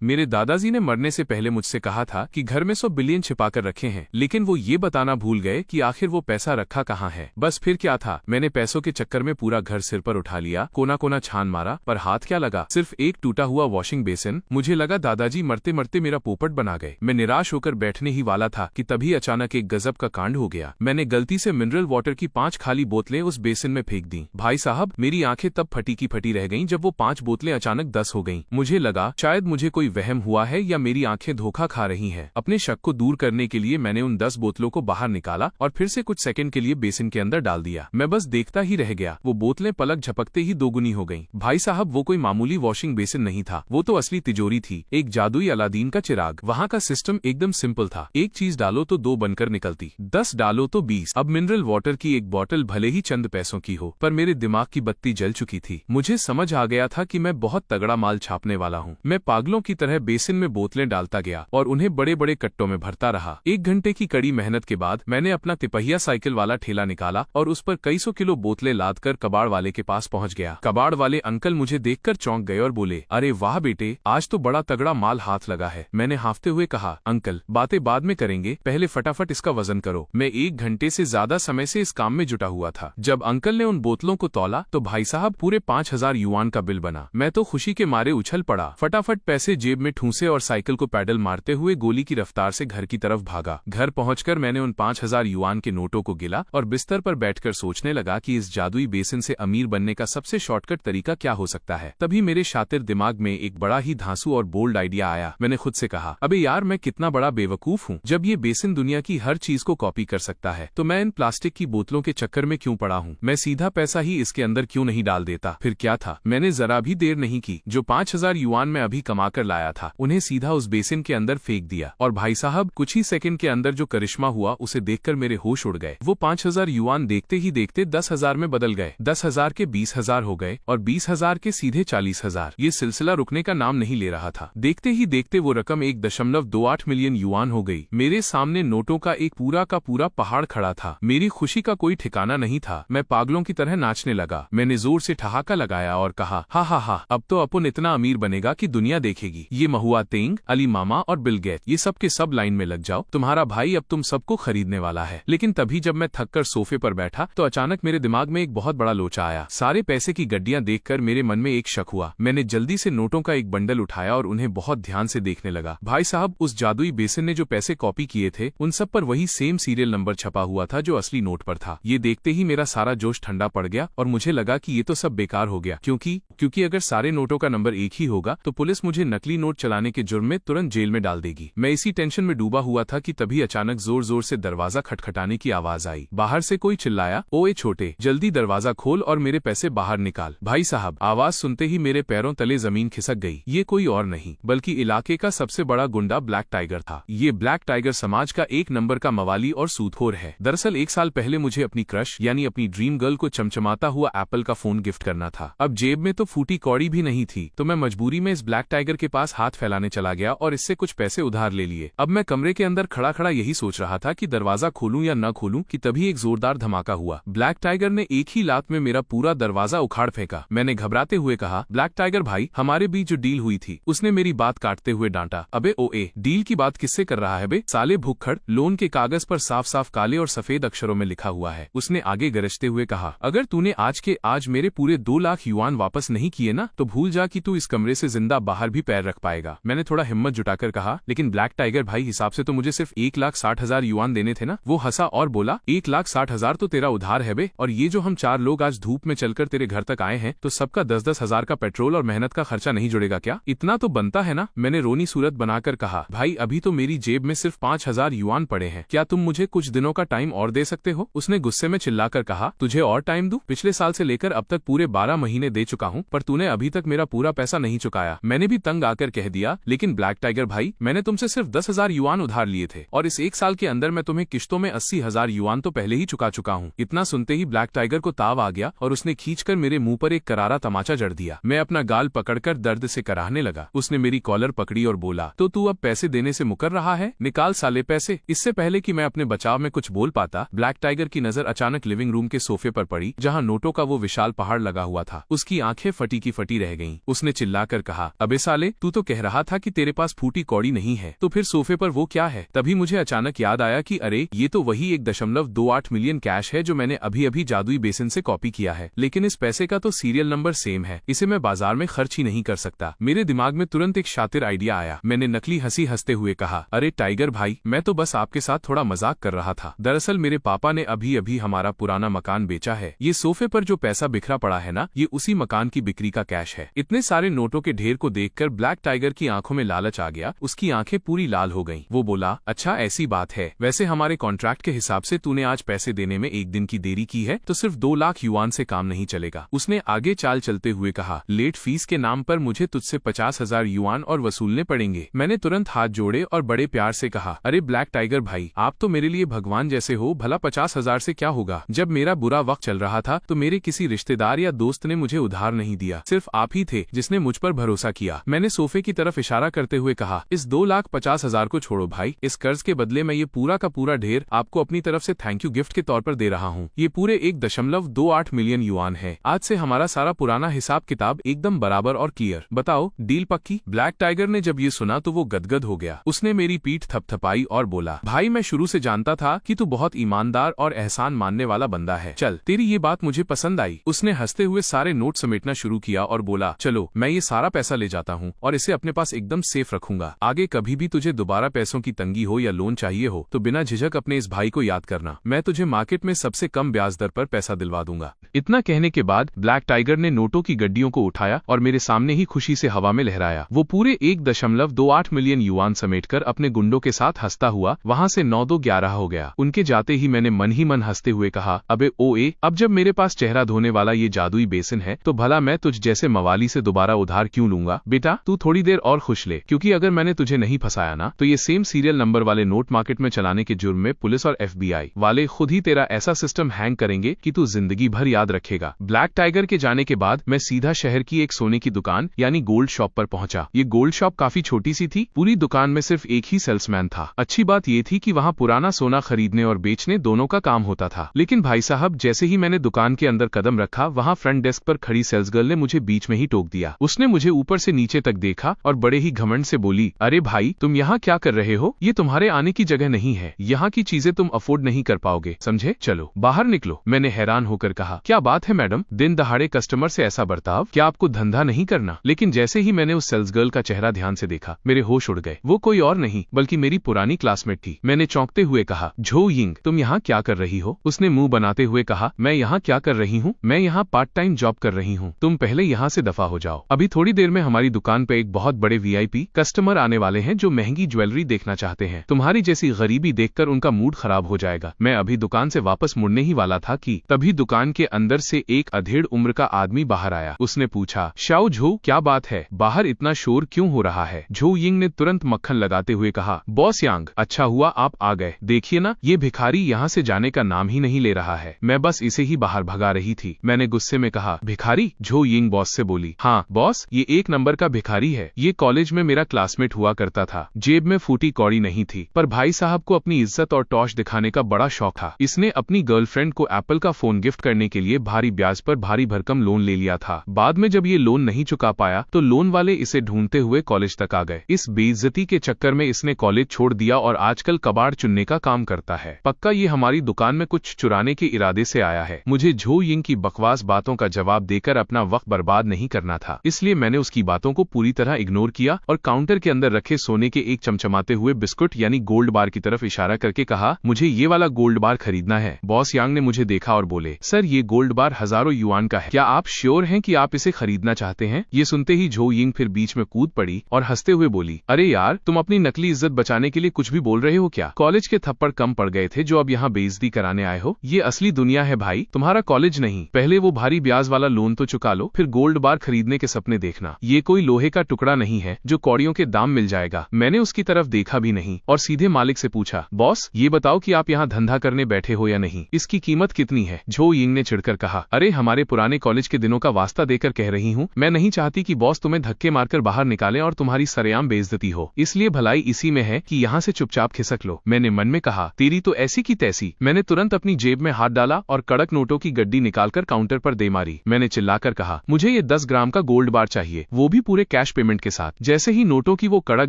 मेरे दादाजी ने मरने से पहले मुझसे कहा था कि घर में 100 बिलियन छिपा कर रखे हैं, लेकिन वो ये बताना भूल गए कि आखिर वो पैसा रखा कहाँ है। बस फिर क्या था, मैंने पैसों के चक्कर में पूरा घर सिर पर उठा लिया, कोना कोना छान मारा, पर हाथ क्या लगा, सिर्फ एक टूटा हुआ वॉशिंग बेसिन। मुझे लगा दादाजी मरते मरते मेरा पोपट बना गए। मैं निराश होकर बैठने ही वाला था कि तभी अचानक एक गजब का कांड हो गया। मैंने गलती से मिनरल वाटर की 5 खाली बोतलें उस बेसिन में फेंक दी। भाई साहब, मेरी आंखें तब फटी की फटी रह गईं जब वो 5 बोतलें अचानक 10 हो गईं। मुझे लगा शायद मुझे कोई वहम हुआ है या मेरी आंखें धोखा खा रही हैं। अपने शक को दूर करने के लिए मैंने उन 10 बोतलों को बाहर निकाला और फिर से कुछ सेकंड के लिए बेसिन के अंदर डाल दिया। मैं बस देखता ही रह गया। वो बोतलें पलक झपकते ही दोगुनी हो गईं। भाई साहब, वो कोई मामूली वॉशिंग बेसिन नहीं था, वो तो असली तिजोरी थी, एक जादुई अलादीन का चिराग। वहाँ का सिस्टम एकदम सिंपल था, एक चीज डालो तो 2 बनकर निकलती, 10 डालो तो 20। अब मिनरल वाटर की एक बोतल भले ही चंद पैसों की हो, पर मेरे दिमाग की बत्ती जल चुकी थी। मुझे समझ आ गया था कि मैं बहुत तगड़ा माल छापने वाला हूँ। मैं पागलों की तरह बेसिन में बोतलें डालता गया और उन्हें बड़े बड़े कट्टों में भरता रहा। 1 घंटे की कड़ी मेहनत के बाद मैंने अपना तिपहिया साइकिल वाला ठेला निकाला और उस पर कई सौ किलो बोतलें लाद कर कबाड़ वाले के पास पहुंच गया। कबाड़ वाले अंकल मुझे देखकर चौंक गए और बोले, अरे वाह बेटे, आज तो बड़ा तगड़ा माल हाथ लगा है। मैंने हांफते हुए कहा, अंकल बातें बाद में करेंगे, पहले फटाफट इसका वजन करो। मैं 1 घंटे से ज्यादा समय से इस काम में जुटा हुआ था। जब अंकल ने उन बोतलों को तौला तो भाई साहब पूरे 5000 युआन का बिल बना। मैं तो खुशी के मारे उछल पड़ा, फटाफट पैसे जेब में ठूंसे और साइकिल को पैडल मारते हुए गोली की रफ्तार से घर की तरफ भागा। घर पहुंचकर मैंने उन 5000 युआन के नोटों को गिला और बिस्तर पर बैठकर सोचने लगा कि इस जादुई बेसिन से अमीर बनने का सबसे शॉर्टकट तरीका क्या हो सकता है। तभी मेरे शातिर दिमाग में एक बड़ा ही धांसू और बोल्ड आइडिया आया। मैंने खुद से कहा, अबे यार, मैं कितना बड़ा बेवकूफ हूँ। जब ये बेसिन दुनिया की हर चीज को कॉपी कर सकता है तो मैं इन प्लास्टिक की बोतलों के चक्कर में क्यों पड़ा हूँ। मैं सीधा पैसा ही इसके अंदर क्यों नहीं डाल देता। फिर क्या था, मैंने जरा भी देर नहीं की। जो 5000 युआन में अभी कमा कर लाया था उन्हें सीधा उस बेसिन के अंदर फेंक दिया। और भाई साहब, कुछ ही सेकंड के अंदर जो करिश्मा हुआ उसे देखकर मेरे होश उड़ गए। वो 5000 युआन देखते ही देखते 10,000 में बदल गए, 10,000 के 20,000 हो गए और 20,000 के सीधे 40,000। ये सिलसिला रुकने का नाम नहीं ले रहा था। देखते ही देखते वो रकम 1.28 मिलियन युआन हो गई। मेरे सामने नोटों का एक पूरा का पूरा पहाड़ खड़ा था। मेरी खुशी का कोई ठिकाना नहीं था। मैं पागलों की तरह नाचने लगा। मैंने जोर से ठहाका लगाया और कहा, हा हा हा, अब तो अपन इतना अमीर बनेगा कि दुनिया देखेगी। ये महुआ तेंग, अली मामा और बिल गेट, ये सब के सब लाइन में लग जाओ, तुम्हारा भाई अब तुम सबको खरीदने वाला है। लेकिन तभी जब मैं थककर सोफे पर बैठा तो अचानक मेरे दिमाग में एक बहुत बड़ा लोचा आया। सारे पैसे की गड्डियां देखकर मेरे मन में एक शक हुआ। मैंने जल्दी से नोटों का एक बंडल उठाया और उन्हें बहुत ध्यान से देखने लगा। भाई साहब, उस जादुई बेसिन ने जो पैसे कॉपी किए थे उन सब पर वही सेम सीरियल नंबर छपा हुआ था जो असली नोट पर था। ये देखते ही मेरा सारा जोश ठंडा पड़ गया और मुझे लगा कि ये तो सब बेकार हो गया, क्योंकि अगर सारे नोटों का नंबर एक ही होगा तो पुलिस मुझे नकली नोट चलाने के जुर्म में तुरंत जेल में डाल देगी। मैं इसी टेंशन में डूबा हुआ था कि तभी अचानक जोर जोर से दरवाजा खटखटाने की आवाज आई। बाहर से कोई चिल्लाया, ओए छोटे, जल्दी दरवाजा खोल और मेरे पैसे बाहर निकाल। भाई साहब, आवाज सुनते ही मेरे पैरों तले जमीन खिसक गई। ये कोई और नहीं बल्कि इलाके का सबसे बड़ा गुंडा ब्लैक टाइगर था। ये ब्लैक टाइगर समाज का 1 नंबर का मवाली और सूदखोर है। दरअसल 1 साल पहले मुझे अपनी क्रश यानी अपनी ड्रीम गर्ल को चमचमाता हुआ एप्पल का फोन गिफ्ट करना था। अब जेब में तो फूटी कौड़ी भी नहीं थी, तो मैं मजबूरी में इस ब्लैक टाइगर के पास हाथ फैलाने चला गया और इससे कुछ पैसे उधार ले लिए। अब मैं कमरे के अंदर खड़ा खड़ा यही सोच रहा था कि दरवाजा खोलूं या न खोलूं कि तभी एक जोरदार धमाका हुआ। ब्लैक टाइगर ने एक ही लात में मेरा पूरा दरवाजा उखाड़ फेंका। मैंने घबराते हुए कहा, ब्लैक टाइगर भाई, हमारे बीच जो डील हुई थी। उसने मेरी बात काटते हुए डांटा, अबे ओए, डील की बात किससे कर रहा है बे, साले भुक्खड़। लोन के कागज पर साफ साफ काले और सफेद अक्षरों में लिखा हुआ है। उसने आगे गरजते हुए कहा, अगर तूने आज के आज मेरे पूरे 2 लाख युआन वापस नहीं किए ना तो भूल जा कि तू इस कमरे से जिंदा बाहर भी पैर रख पाएगा। मैंने थोड़ा हिम्मत जुटाकर कहा, लेकिन ब्लैक टाइगर भाई, हिसाब से तो मुझे सिर्फ 1,60,000 युआन देने थे ना। वो हंसा और बोला, 1,60,000 तो तेरा उधार है बे, और ये जो हम 4 लोग आज धूप में चलकर तेरे घर तक आए हैं तो सबका 10-10 हजार का पेट्रोल और मेहनत का खर्चा नहीं जुड़ेगा क्या? इतना तो बनता है ना। मैंने रोनी सूरत बनाकर कहा, भाई अभी तो मेरी जेब में सिर्फ 5,000 युआन पड़े हैं, क्या तुम मुझे कुछ दिनों का टाइम और दे सकते हो? उसने गुस्से में चिल्लाकर कहा, तुझे और टाइम दूं? पिछले साल से लेकर अब तक पूरे 12 महीने दे चुका हूँ, पर तूने अभी तक मेरा पूरा पैसा नहीं चुकाया। मैंने भी तंग आकर कह दिया, लेकिन ब्लैक टाइगर भाई, मैंने तुमसे सिर्फ 10,000 युआन उधार लिए थे और इस 1 साल के अंदर मैं तुम्हें किश्तों में 80,000 युआन तो पहले ही चुका चुका हूँ। इतना सुनते ही ब्लैक टाइगर को ताव आ गया और उसने खींचकर मेरे मुंह पर एक करारा तमाचा जड़ दिया। मैं अपना गाल पकड़कर दर्द से कराहने लगा। उसने मेरी कॉलर पकड़ी और बोला, तो तू अब पैसे देने से मुकर रहा है? निकाल साले पैसे। इससे पहले कि मैं अपने बचाव में कुछ बोल पाता, ब्लैक टाइगर की नजर अचानक लिविंग रूम के सोफे पर पड़ी जहाँ नोटों का वो विशाल पहाड़ लगा हुआ था। उसकी आंखें फटी की फटी रह गईं। उसने चिल्लाकर कहा, अबे साले, तू तो कह रहा था कि तेरे पास फूटी कौड़ी नहीं है, तो फिर सोफे पर वो क्या है? तभी मुझे अचानक याद आया कि अरे ये तो वही 1.28 मिलियन कैश है जो मैंने अभी अभी जादुई बेसिन से कॉपी किया है, लेकिन इस पैसे का तो सीरियल नंबर सेम है, इसे मैं बाजार में खर्च ही नहीं कर सकता। मेरे दिमाग में तुरंत एक शातिर आइडिया आया। मैंने नकली हंसी हंसते हुए कहा, अरे टाइगर भाई, मैं तो बस आपके साथ थोड़ा मजाक कर रहा था। दरअसल मेरे पापा ने अभी अभी हमारा पुराना मकान बेचा है। ये सोफे पर जो पैसा बिखरा पड़ा है ना, ये उसी मकान की बिक्री का कैश है। इतने सारे नोटों के ढेर को देखकर ब्लैक टाइगर की आंखों में लालच आ गया। उसकी आंखें पूरी लाल हो गईं। वो बोला, अच्छा ऐसी बात है, वैसे हमारे कॉन्ट्रैक्ट के हिसाब से तूने आज पैसे देने में 1 दिन की देरी की है, तो सिर्फ 2 लाख युआन से काम नहीं चलेगा। उसने आगे चाल चलते हुए कहा, लेट फीस के नाम पर मुझे तुझसे 50,000 युआन और वसूलने पड़ेंगे। मैंने तुरंत हाथ जोड़े और बड़े प्यार से कहा, अरे ब्लैक टाइगर भाई, आप तो मेरे लिए भगवान जैसे हो, भला 50,000 से क्या होगा? जब मेरा बुरा वक्त चल रहा था तो मेरे किसी रिश्तेदार या दोस्त ने मुझे उधार नहीं दिया, सिर्फ आप ही थे जिसने मुझ पर भरोसा किया। मैंने सोफे की तरफ इशारा करते हुए कहा, इस 2,50,000 को छोड़ो भाई, इस कर्ज के बदले मैं ये पूरा का पूरा ढेर आपको अपनी तरफ से थैंक यू गिफ्ट के तौर पर दे रहा हूँ। ये पूरे 1.28 मिलियन युआन है। आज से हमारा सारा पुराना हिसाब किताब एकदम बराबर और क्लियर। बताओ, डील पक्की? ब्लैक टाइगर ने जब ये सुना तो वो गदगद हो गया। उसने मेरी पीठ थपथपाई और बोला, भाई मैं शुरू से जानता था कि तू बहुत ईमानदार और एहसान मानने वाला बंदा है। चल, तेरी ये बात मुझे पसंद आई। उसने हंसते हुए सारे नोट समेटना शुरू किया और बोला, चलो मैं ये सारा पैसा ले जाता हूँ और इसे अपने पास एकदम सेफ रखूंगा। आगे कभी भी तुझे दोबारा पैसों की तंगी हो या लोन चाहिए हो तो बिना झिझक अपने इस भाई को याद करना। मैं तुझे मार्केट में सबसे कम ब्याज दर पर पैसा दिलवा दूंगा। इतना कहने के बाद ब्लैक टाइगर ने नोटों की गड्डियों को उठाया और मेरे सामने ही खुशी से हवा में लहराया। वो पूरे 1.28 मिलियन युआन समेटकर अपने गुंडों के साथ हंसता हुआ वहां से 9-2-11 हो गया। उनके जाते ही मैंने मन ही मन हंसते हुए कहा, अबे ओए, अब जब मेरे पास चेहरा धोने वाला ये जादुई बेसिन है तो भला मैं तुझ जैसे मवाली से दोबारा उधार क्यों लूंगा? बेटा तू थोड़ी देर और खुश ले, क्योंकि अगर मैंने तुझे नहीं फंसाया ना तो ये सेम सीरियल नंबर वाले नोट मार्केट में चलाने के जुर्म में पुलिस और FBI वाले खुद ही तेरा ऐसा सिस्टम हैंग करेंगे कि तू जिंदगी भर याद रखेगा। ब्लैक टाइगर के जाने के बाद मैं सीधा शहर की एक सोने की दुकान यानी गोल्ड शॉप पर पहुंचा। ये गोल्ड शॉप काफी छोटी सी थी। पूरी दुकान में सिर्फ एक ही सेल्समैन था। अच्छी बात ये थी कि वहाँ पुराना सोना खरीदने और बेचने दोनों का काम होता था। लेकिन भाई साहब, जैसे ही मैंने दुकान के अंदर कदम रखा, वहाँ फ्रंट डेस्क पर खड़ी सेल्स गर्ल ने मुझे बीच में ही टोक दिया। उसने मुझे ऊपर से नीचे तक देखा और बड़े ही घमंड से बोली, अरे भाई, तुम यहाँ क्या कर रहे हो? ये तुम्हारे आने की जगह नहीं है। यहाँ की चीजें तुम अफोर्ड नहीं कर पाओगे, समझे? चलो बाहर निकलो। मैंने हैरान होकर कहा, क्या बात है मैडम, दिन दहाड़े कस्टमर से ऐसा बर्ताव? क्या आपको धंधा नहीं करना? लेकिन जैसे ही मैंने उस सेल्स गर्ल का चेहरा ध्यान से देखा, मेरे होश उड़ गए। वो कोई और नहीं बल्कि मेरी पुरानी क्लासमेट थी। मैंने चौंकते हुए कहा, झो यिंग, तुम यहाँ क्या कर रही हो? उसने मुंह बनाते हुए कहा, मैं यहाँ क्या कर रही हूँ? मैं यहाँ पार्ट टाइम जॉब कर रही हूँ। तुम पहले यहाँ से दफा हो जाओ। अभी थोड़ी देर में हमारी दुकान पे एक बहुत बड़े VIP कस्टमर आने वाले हैं जो महंगी ज्वेलरी देखना चाहते हैं। तुम्हारी जैसी गरीबी देखकर उनका मूड खराब हो जाएगा। मैं अभी दुकान से वापस मुड़ने ही वाला था कि तभी दुकान के अंदर से एक अधेड़ उम्र का आदमी बाहर आया। उसने पूछा, शाओ झो, क्या बात है? बाहर इतना शोर क्यों हो रहा है? झो यिंग ने तुरंत मक्खन लगाते हुए कहा, बॉस यांग, अच्छा हुआ आप आ गए। देखिए ना, ये भिखारी यहाँ से जाने का नाम ही नहीं ले रहा है। मैं बस इसे ही बाहर भगा रही थी। मैंने गुस्से में कहा, भिखारी? झो यिंग बॉस से बोली, हाँ बॉस, ये 1 नंबर का भिखारी है। ये कॉलेज में मेरा क्लासमेट हुआ करता था। जेब में फूटी कौड़ी नहीं थी, पर भाई साहब को अपनी इज्जत और टॉश दिखाने का बड़ा शौक था। इसने अपनी गर्लफ्रेंड को एप्पल का फोन गिफ्ट करने के लिए भारी ब्याज पर भारी भरकम लोन ले लिया था। बाद में जब ये लोन नहीं चुका पाया तो लोन वाले इसे ढूंढते हुए कॉलेज तक आ गए। इस बेइज्जती के चक्कर में इसने कॉलेज छोड़ दिया और आजकल कबाड़ चुनने का काम करता है। पक्का ये हमारी दुकान में कुछ चुराने के इरादे से आया है। मुझे झो यिंग की बकवास बातों का जवाब देकर अपना वक्त बर्बाद नहीं करना था, इसलिए मैंने उसकी बातों को पूरी तरह इग्नोर किया और काउंटर के अंदर रखे सोने के एक चमचमाते हुए बिस्कुट यानी गोल्ड बार की तरफ इशारा करके कहा, मुझे ये वाला गोल्ड बार खरीदना है। बॉस यांग ने मुझे देखा और बोले, सर ये गोल्ड बार हजारों युआन का है, क्या आप श्योर हैं कि आप इसे खरीदना चाहते हैं? ये सुनते ही झो यिंग फिर बीच में कूद पड़ी और हंसते हुए बोली, अरे यार, तुम अपनी नकली इज्जत बचाने के लिए कुछ भी बोल रहे हो क्या? कॉलेज के थप्पड़ कम पड़ गए थे जो अब यहाँ बेइज्जती कराने आए हो? ये असली दुनिया है भाई, तुम्हारा कॉलेज नहीं। पहले वो भारी ब्याज वाला लोन तो चुका लो, फिर गोल्ड बार खरीदने के सपने देखना। ये कोई लोहे का टुकड़ा नहीं है जो कौड़ियों के दाम मिल जाएगा। मैंने उसकी तरफ देखा भी नहीं और सीधे मालिक से पूछा, बॉस ये बताओ कि आप यहाँ धंधा करने बैठे हो या नहीं? इसकी कीमत कितनी है? झो यिंग ने चिढ़कर चिल्लाकर कहा, अरे हमारे पुराने कॉलेज के दिनों का वास्ता देकर कह रही हूँ, मैं नहीं चाहती कि बॉस तुम्हें धक्के मारकर बाहर निकालें और तुम्हारी सरेआम बेइज्जती हो, इसलिए भलाई इसी में है कि यहाँ से चुपचाप खिसक लो। मैंने मन में कहा, तेरी तो ऐसी की तैसी। मैंने तुरंत अपनी जेब में हाथ डाला और कड़क नोटों की गड्डी निकालकर काउंटर पर दे मारी। मैंने चिल्लाकर कहा, मुझे ये 10 ग्राम का गोल्ड बार चाहिए, वो भी पूरे कैश पेमेंट के साथ। जैसे ही नोटों की वो कड़क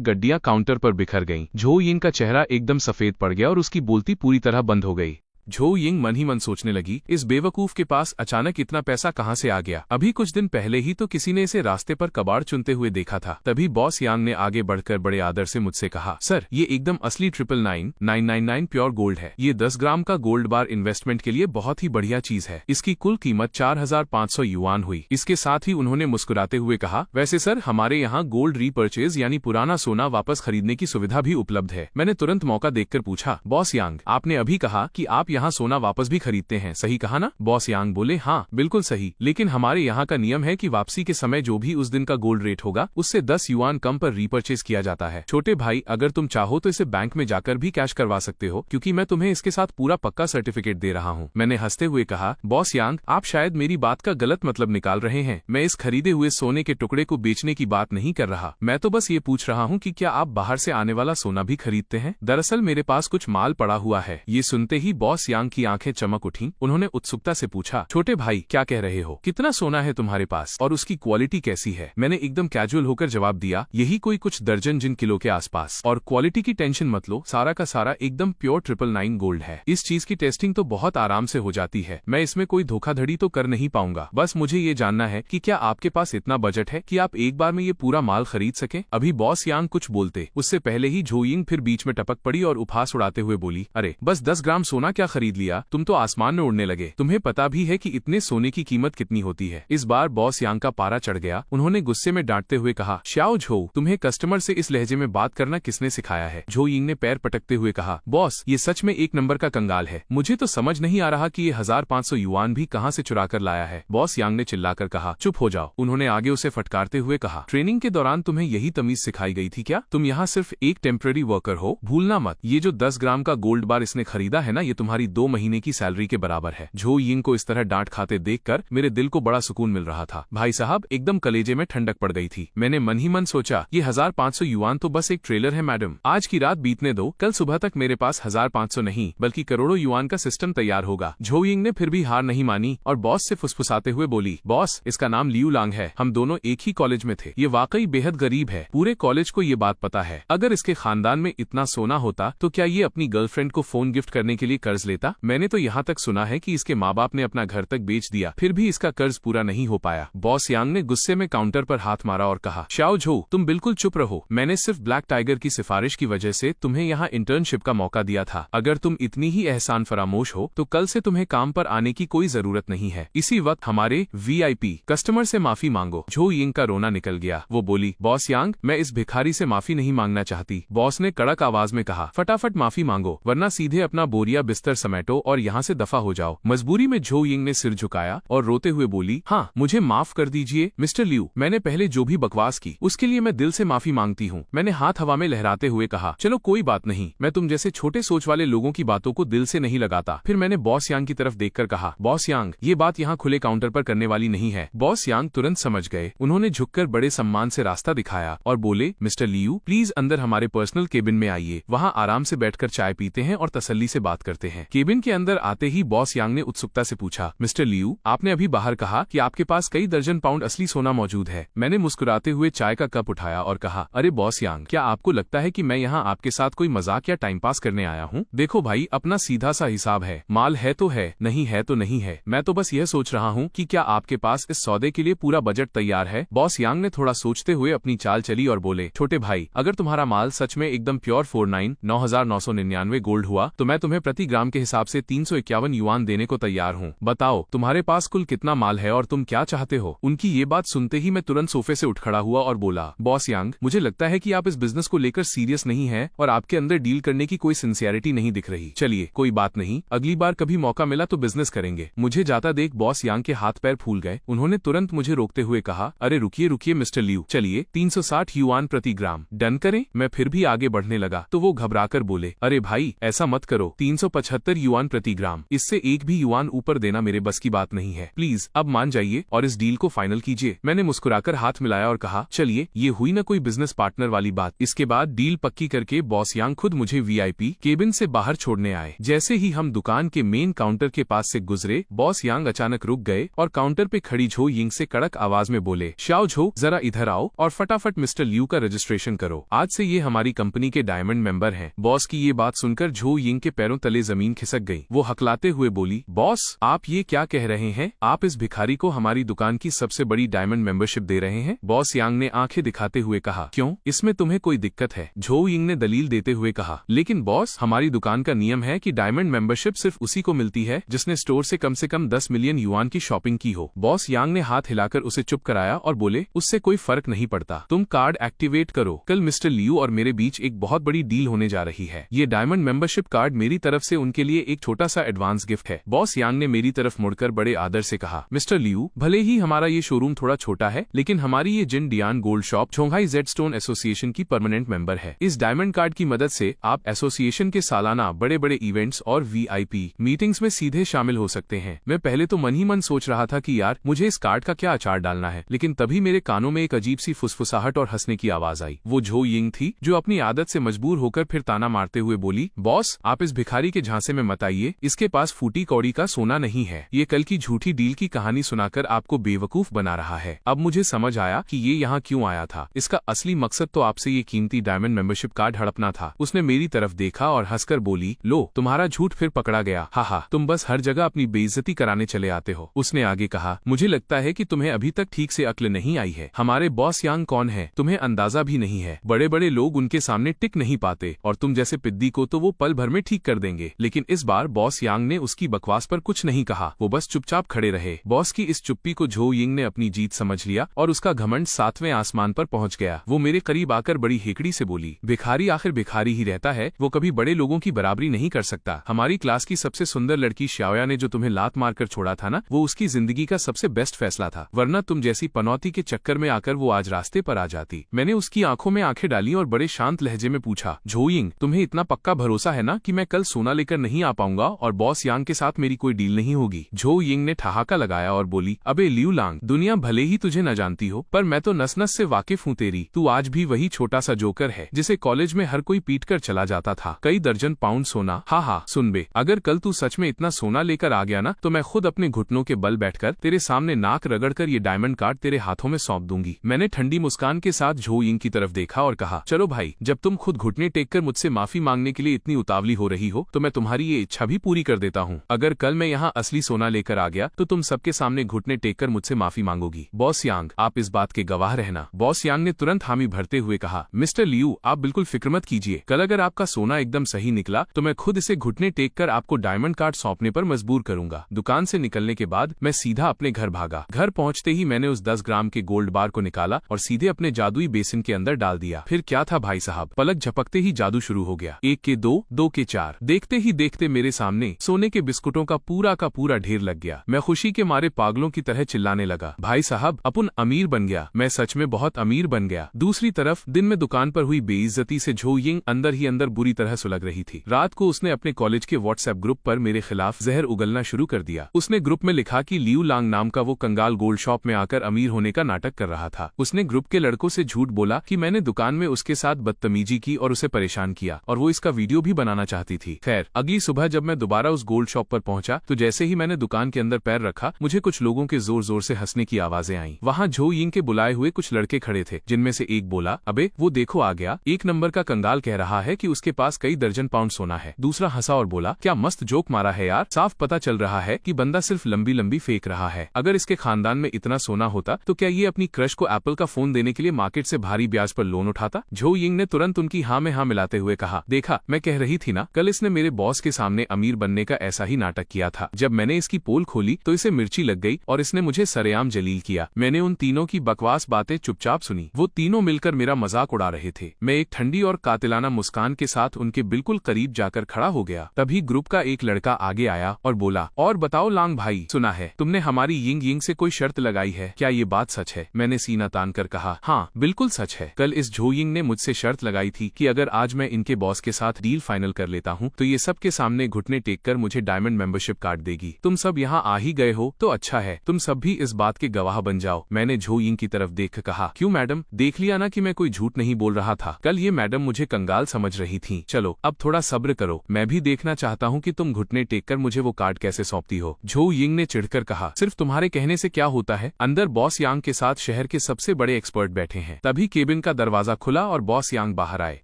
गड्डियां काउंटर पर बिखर गईं, झो यिंग का चेहरा एकदम सफेद पड़ गया और उसकी बोलती पूरी तरह बंद हो गई। झो यिंग मन ही मन सोचने लगी, इस बेवकूफ के पास अचानक इतना पैसा कहाँ से आ गया? अभी कुछ दिन पहले ही तो किसी ने इसे रास्ते पर कबाड़ चुनते हुए देखा था। तभी बॉस यांग ने आगे बढ़कर बड़े आदर से मुझसे कहा, सर ये एकदम असली 999 प्योर गोल्ड है। ये 10 ग्राम का गोल्ड बार इन्वेस्टमेंट के लिए बहुत ही बढ़िया चीज है। इसकी कुल कीमत 4500 युआन हुई। इसके साथ ही उन्होंने मुस्कुराते हुए कहा, वैसे सर हमारे यहाँ गोल्ड रीपर्चेज यानी पुराना सोना वापस खरीदने की सुविधा भी उपलब्ध है। मैंने तुरंत मौका देखकर पूछा, बॉस यांग आपने अभी कहा कि आप यहाँ सोना वापस भी खरीदते हैं, सही कहा ना? बॉस यांग बोले, हाँ बिल्कुल सही, लेकिन हमारे यहाँ का नियम है कि वापसी के समय जो भी उस दिन का गोल्ड रेट होगा उससे 10 युआन कम पर रीपर्चेज किया जाता है। छोटे भाई अगर तुम चाहो तो इसे बैंक में जाकर भी कैश करवा सकते हो, क्योंकि मैं तुम्हें इसके साथ पूरा पक्का सर्टिफिकेट दे रहा हूँ। मैंने हंसते हुए कहा, बॉस यांग आप शायद मेरी बात का गलत मतलब निकाल रहे हैं। मैं इस खरीदे हुए सोने के टुकड़े को बेचने की बात नहीं कर रहा। मैं तो बस ये पूछ रहा हूँ कि क्या आप बाहर से आने वाला सोना भी खरीदते हैं? दरअसल मेरे पास कुछ माल पड़ा हुआ है। ये सुनते ही बॉस यांग की आंखें चमक उठी। उन्होंने उत्सुकता से पूछा, छोटे भाई क्या कह रहे हो? कितना सोना है तुम्हारे पास और उसकी क्वालिटी कैसी है? मैंने एकदम कैजुअल होकर जवाब दिया, यही कोई कुछ दर्जन जिन किलो के आसपास। और क्वालिटी की टेंशन मत लो, सारा का सारा एकदम प्योर 999 गोल्ड है। इस चीज की टेस्टिंग तो बहुत आराम से हो जाती है। मैं इसमें कोई धोखाधड़ी तो कर नहीं पाऊंगा। बस मुझे ये जानना है कि क्या आपके पास इतना बजट है कि आप एक बार में ये पूरा माल खरीद सकें? अभी बॉस यांग कुछ बोलते उससे पहले ही झो यिंग फिर बीच में टपक पड़ी और उपहास उड़ाते हुए बोली, अरे बस 10 ग्राम सोना क्या खरीद लिया? तुम तो आसमान में उड़ने लगे। तुम्हें पता भी है कि इतने सोने की कीमत कितनी होती है? इस बार बॉस यांग का पारा चढ़ गया। उन्होंने गुस्से में डांटते हुए कहा, श्याओ झो तुम्हें कस्टमर से इस लहजे में बात करना किसने सिखाया है? झो यिंग ने पैर पटकते हुए कहा, बॉस ये सच में एक नंबर का कंगाल है। मुझे तो समझ नहीं आ रहा कि ये 1500 युआन भी कहाँ से चुरा कर लाया है। बॉस यांग ने चिल्लाकर कहा, चुप हो जाओ। उन्होंने आगे उसे फटकारते हुए कहा, ट्रेनिंग के दौरान तुम्हें यही तमीज सिखाई गई थी क्या? तुम यहाँ सिर्फ एक टेम्पररी वर्कर हो, भूलना मत। ये जो 10 ग्राम का गोल्ड बार इसने खरीदा है ना, ये तुम्हारी 2 महीने की सैलरी के बराबर है। झो यिंग को इस तरह डांट खाते देखकर मेरे दिल को बड़ा सुकून मिल रहा था। भाई साहब एकदम कलेजे में ठंडक पड़ गई थी। मैंने मन ही मन सोचा, ये 1500 युआन तो बस एक ट्रेलर है मैडम। आज की रात बीतने दो, कल सुबह तक मेरे पास 1500 नहीं बल्कि करोड़ों युआन का सिस्टम तैयार होगा। झो यिंग ने फिर भी हार नहीं मानी और बॉस से फुसफुसाते हुए बोली, बॉस इसका नाम लियू लांग है, हम दोनों एक ही कॉलेज में थे। ये वाकई बेहद गरीब है, पूरे कॉलेज को ये बात पता है। अगर इसके खानदान में इतना सोना होता तो क्या ये अपनी गर्लफ्रेंड को फोन गिफ्ट करने के लिए कर्ज लेता? मैंने तो यहाँ तक सुना है कि इसके माँ बाप ने अपना घर तक बेच दिया, फिर भी इसका कर्ज पूरा नहीं हो पाया। बॉस यांग ने गुस्से में काउंटर पर हाथ मारा और कहा, श्याओ झो तुम बिल्कुल चुप रहो। मैंने सिर्फ ब्लैक टाइगर की सिफारिश की वजह से तुम्हें यहाँ इंटर्नशिप का मौका दिया था। अगर तुम इतनी ही एहसान फरामोश हो तो कल से तुम्हें काम पर आने की कोई जरूरत नहीं है। इसी वक्त हमारे VIP कस्टमर से माफी मांगो। झो यिंग का रोना निकल गया। वो बोली, बॉस यांग मैं इस भिखारी से माफी नहीं मांगना चाहती। बॉस ने कड़क आवाज में कहा, फटाफट माफी मांगो वरना सीधे अपना बोरिया बिस्तर समेटो और यहाँ से दफा हो जाओ। मजबूरी में झो यिंग ने सिर झुकाया और रोते हुए बोली, हाँ मुझे माफ कर दीजिए मिस्टर लियू, मैंने पहले जो भी बकवास की उसके लिए मैं दिल से माफी मांगती हूँ। मैंने हाथ हवा में लहराते हुए कहा, चलो कोई बात नहीं, मैं तुम जैसे छोटे सोच वाले लोगों की बातों को दिल से नहीं लगाता। फिर मैंने बॉस यांग की तरफ देखकर कहा, बॉस यांग ये बात यहाँ खुले काउंटर पर करने वाली नहीं है। बॉस यांग तुरंत समझ गए। उन्होंने झुककर बड़े सम्मान से रास्ता दिखाया और बोले, मिस्टर लियू प्लीज अंदर हमारे पर्सनल केबिन में आइए, वहाँ आराम से बैठकर चाय पीते हैं और तसल्ली से बात करते हैं। केबिन के अंदर आते ही बॉस यांग ने उत्सुकता से पूछा, मिस्टर लियू आपने अभी बाहर कहा कि आपके पास कई दर्जन पाउंड असली सोना मौजूद है। मैंने मुस्कुराते हुए चाय का कप उठाया और कहा, अरे बॉस यांग क्या आपको लगता है कि मैं यहाँ आपके साथ कोई मजाक या टाइम पास करने आया हूँ? देखो भाई अपना सीधा सा हिसाब है, माल है तो है, नहीं है तो नहीं है। मैं तो बस यह सोच रहा हूँ कि क्या आपके पास इस सौदे के लिए पूरा बजट तैयार है? बॉस यांग ने थोड़ा सोचते हुए अपनी चाल चली और बोले, छोटे भाई अगर तुम्हारा माल सच में एकदम प्योर 9,999 गोल्ड हुआ तो मैं तुम्हें प्रति ग्राम के हिसाब से 351 युआन देने को तैयार हूँ। बताओ तुम्हारे पास कुल कितना माल है और तुम क्या चाहते हो? उनकी ये बात सुनते ही मैं तुरंत सोफे से उठ खड़ा हुआ और बोला, बॉस यांग मुझे लगता है कि आप इस बिजनेस को लेकर सीरियस नहीं है और आपके अंदर डील करने की कोई सिंसियरिटी नहीं दिख रही। चलिए कोई बात नहीं, अगली बार कभी मौका मिला तो बिजनेस करेंगे। मुझे जाता देख बॉस यांग के हाथ पैर फूल गए। उन्होंने तुरंत मुझे रोकते हुए कहा, अरे रुकिए रुकिए मिस्टर लियू, चलिए 360 युआन प्रति ग्राम डन करें। मैं फिर भी आगे बढ़ने लगा तो वो घबराकर बोले, अरे भाई ऐसा मत करो, 375 70 युआन प्रति ग्राम। इससे एक भी युआन ऊपर देना मेरे बस की बात नहीं है। प्लीज अब मान जाइए और इस डील को फाइनल कीजिए। मैंने मुस्कुराकर हाथ मिलाया और कहा, चलिए ये हुई ना कोई बिजनेस पार्टनर वाली बात। इसके बाद डील पक्की करके बॉस यांग खुद मुझे वीआईपी केबिन से बाहर छोड़ने आए। जैसे ही हम दुकान के मेन काउंटर के पास से गुजरे, बॉस यांग अचानक रुक गए और काउंटर पे खड़ी झो यिंग से कड़क आवाज में बोले, शाओ झो, जरा इधर आओ और फटाफट मिस्टर लियू का रजिस्ट्रेशन करो। आज से ये हमारी कंपनी के डायमंड मेंबर हैं। बॉस की ये बात सुनकर झो यिंग के पैरों तले जमीन खिसक गई। वो हकलाते हुए बोली, बॉस आप ये क्या कह रहे हैं? आप इस भिखारी को हमारी दुकान की सबसे बड़ी डायमंड मेंबरशिप दे रहे हैं? बॉस यांग ने आंखें दिखाते हुए कहा, क्यों, इसमें तुम्हें कोई दिक्कत है? झो यिंग ने दलील देते हुए कहा, लेकिन बॉस हमारी दुकान का नियम है कि डायमंड मेंबरशिप सिर्फ उसी को मिलती है जिसने स्टोर से कम 10 मिलियन युआन की शॉपिंग की हो। बॉस यांग ने हाथ हिलाकर उसे चुप कराया और बोले, उससे कोई फर्क नहीं पड़ता, तुम कार्ड एक्टिवेट करो। कल मिस्टर लियू और मेरे बीच एक बहुत बड़ी डील होने जा रही है। ये डायमंड मेंबरशिप कार्ड मेरी तरफ से उनके लिए एक छोटा सा एडवांस गिफ्ट है। बॉस यांग ने मेरी तरफ मुड़कर बड़े आदर से कहा, मिस्टर लियू, भले ही हमारा ये शोरूम थोड़ा छोटा है, लेकिन हमारी ये Jin Dian gold shop Shanghai jade stone association की परमानेंट मेंबर है। इस डायमंड कार्ड की मदद से आप एसोसिएशन के सालाना बड़े बड़े इवेंट्स और वीआईपी मीटिंग्स में सीधे शामिल हो सकते हैं। मैं पहले तो मन ही मन सोच रहा था कि यार मुझे इस कार्ड का क्या अचार डालना है, लेकिन तभी मेरे कानों में एक अजीब सी फुसफुसाहट और हंसने की आवाज आई। वो झो यिंग थी जो अपनी आदत से मजबूर होकर फिर ताना मारते हुए बोली, बॉस आप इस भिखारी के झांसे में मत आइए, इसके पास फूटी कौड़ी का सोना नहीं है। ये कल की झूठी डील की कहानी सुनाकर आपको बेवकूफ बना रहा है। अब मुझे समझ आया कि ये यहाँ क्यों आया था। इसका असली मकसद तो आपसे ये कीमती डायमंड मेंबरशिप कार्ड हड़पना था। उसने मेरी तरफ देखा और हंसकर बोली, लो तुम्हारा झूठ फिर पकड़ा गया, हा, तुम बस हर जगह अपनी बेइज्जती कराने चले आते हो। उसने आगे कहा, मुझे लगता है कि तुम्हें अभी तक ठीक से अक्ल नहीं आई है। हमारे बॉस यांग कौन है तुम्हें अंदाजा भी नहीं है। बड़े बड़े लोग उनके सामने टिक नहीं पाते और तुम जैसे पिद्दी को तो वो पल भर में ठीक कर देंगे। लेकिन इस बार बॉस यांग ने उसकी बकवास पर कुछ नहीं कहा, वो बस चुपचाप खड़े रहे। बॉस की इस चुप्पी को झो यिंग ने अपनी जीत समझ लिया और उसका घमंड 7वें आसमान पर पहुंच गया। वो मेरे करीब आकर बड़ी हेकड़ी से बोली, भिखारी आखिर भिखारी ही रहता है, वो कभी बड़े लोगों की बराबरी नहीं कर सकता। हमारी क्लास की सबसे सुंदर लड़की श्याओया ने जो तुम्हें लात मारकर छोड़ा था ना, वो उसकी जिंदगी का सबसे बेस्ट फैसला था, वरना तुम जैसी पनौती के चक्कर में आकर वो आज रास्ते पर आ जाती। मैंने उसकी आंखों में आंखें डाली और बड़े शांत लहजे में पूछा, झो यिंग तुम्हें इतना पक्का भरोसा है ना कि मैं कल सोना लेकर नहीं आ पाऊंगा और बॉस यांग के साथ मेरी कोई डील नहीं होगी? झो यिंग ने ठहाका लगाया और बोली, अबे लियू लांग, दुनिया भले ही तुझे न जानती हो, पर मैं तो नस नस से वाकिफ हूँ तेरी। तू आज भी वही छोटा सा जोकर है जिसे कॉलेज में हर कोई पीट कर चला जाता था। कई दर्जन पाउंड सोना, हा, सुन बे, अगर कल तू सच में इतना सोना लेकर आ गया ना, तो मैं खुद अपने घुटनों के बल बैठकर तेरे सामने नाक रगड़कर ये डायमंड कार्ड तेरे हाथों में सौंप दूंगी। मैंने ठंडी मुस्कान के साथ झो यिंग की तरफ देखा और कहा, चलो भाई, जब तुम खुद घुटने टेक कर मुझसे माफी मांगने के लिए इतनी उतावली हो रही हो, तो मैं तुम्हारी ये इच्छा भी पूरी कर देता हूँ। अगर कल मैं यहाँ असली सोना लेकर आ गया तो तुम सबके सामने घुटने टेक कर मुझसे माफी मांगोगी। बॉस यांग आप इस बात के गवाह रहना। बॉस यांग ने तुरंत हामी भरते हुए कहा, मिस्टर लियू आप बिल्कुल फिक्र मत कीजिए, कल अगर आपका सोना एकदम सही निकला तो मैं खुद इसे घुटने टेक कर आपको डायमंड कार्ड सौंपने पर मजबूर करूंगा। दुकान से निकलने के बाद मैं सीधा अपने घर भागा। घर पहुंचते ही मैंने उस 10 ग्राम के गोल्ड बार को निकाला और सीधे अपने जादुई बेसिन के अंदर डाल दिया। फिर क्या था भाई साहब, पलक झपकते ही जादू शुरू हो गया। 1 के 2, 2 के 4, देखते ही देखते मेरे सामने सोने के बिस्कुटों का पूरा ढेर लग गया। मैं खुशी के मारे पागलों की तरह चिल्लाने लगा, भाई साहब अपन अमीर बन गया, मैं सच में बहुत अमीर बन गया। दूसरी तरफ दिन में दुकान पर हुई बेइज्जती से झो यिंग अंदर ही अंदर बुरी तरह सुलग रही थी। रात को उसने अपने कॉलेज के व्हाट्सएप ग्रुप पर मेरे खिलाफ जहर उगलना शुरू कर दिया। उसने ग्रुप में लिखा कि लियू लांग नाम का वो कंगाल गोल्ड शॉप में आकर अमीर होने का नाटक कर रहा था। उसने ग्रुप के लड़कों से झूठ बोला कि मैंने दुकान में उसके साथ बदतमीजी की और उसे परेशान किया और वो इसका वीडियो भी बनाना चाहती थी। खैर अगली सुबह जब मैं दोबारा उस गोल्ड शॉप पर पहुंचा तो जैसे ही मैंने दुकान के अंदर पैर रखा, मुझे कुछ लोगों के जोर जोर से हंसने की आवाजें आईं। वहाँ झो यिंग के बुलाए हुए कुछ लड़के खड़े थे, जिनमें से एक बोला, अबे वो देखो आ गया, 1 नंबर का कंगाल कह रहा है कि उसके पास कई दर्जन पाउंड सोना है। दूसरा हंसा और बोला, क्या मस्त जोक मारा है यार, साफ पता चल रहा है कि बंदा सिर्फ लंबी लंबी फेंक रहा है। अगर इसके खानदान में इतना सोना होता तो क्या ये अपनी क्रश को एप्पल का फोन देने के लिए मार्केट से भारी ब्याज पर लोन उठाता? झो यिंग ने तुरंत उनकी हाँ में हाँ मिलाते हुए कहा, देखा मैं कह रही थी ना, कल इसने मेरे बॉस के सामने अमीर बनने का ऐसा ही नाटक किया था। जब मैंने इसकी पोल खोली तो इसे मिर्ची लग गई और इसने मुझे सरेआम जलील किया। मैंने उन तीनों की बकवास बातें चुपचाप सुनी। वो तीनों मिलकर मेरा मजाक उड़ा रहे थे। मैं एक ठंडी और कातिलाना मुस्कान के साथ उनके बिल्कुल करीब जाकर खड़ा हो गया। तभी ग्रुप का एक लड़का आगे आया और बोला, और बताओ लांग भाई, सुना है तुमने हमारी यिंग यिंग से कोई शर्त लगाई है, क्या ये बात सच है? मैंने सीना तान कर कहा, हाँ बिल्कुल सच है। कल इस झो यिंग ने मुझसे शर्त लगाई थी कि अगर आज मैं इनके बॉस के साथ डील फाइनल कर लेता हूँ तो ये सब के सामने घुटने टेक कर मुझे डायमंड मेंबरशिप कार्ड देगी। तुम सब यहाँ आ ही गए हो तो अच्छा है, तुम सब भी इस बात के गवाह बन जाओ। मैंने झो यिंग की तरफ देख कहा, क्यों मैडम, देख लिया ना कि मैं कोई झूठ नहीं बोल रहा था। कल ये मैडम मुझे कंगाल समझ रही थी। चलो अब थोड़ा सब्र करो, मैं भी देखना चाहता हूँ कि तुम घुटने टेक कर मुझे वो कार्ड कैसे सौंपती हो। झो यिंग ने चिढ़कर कहा, सिर्फ तुम्हारे कहने से क्या होता है, अंदर बॉस यांग के साथ शहर के सबसे बड़े एक्सपर्ट बैठे हैं। तभी केबिन का दरवाजा खुला और बॉस यांग बाहर आए।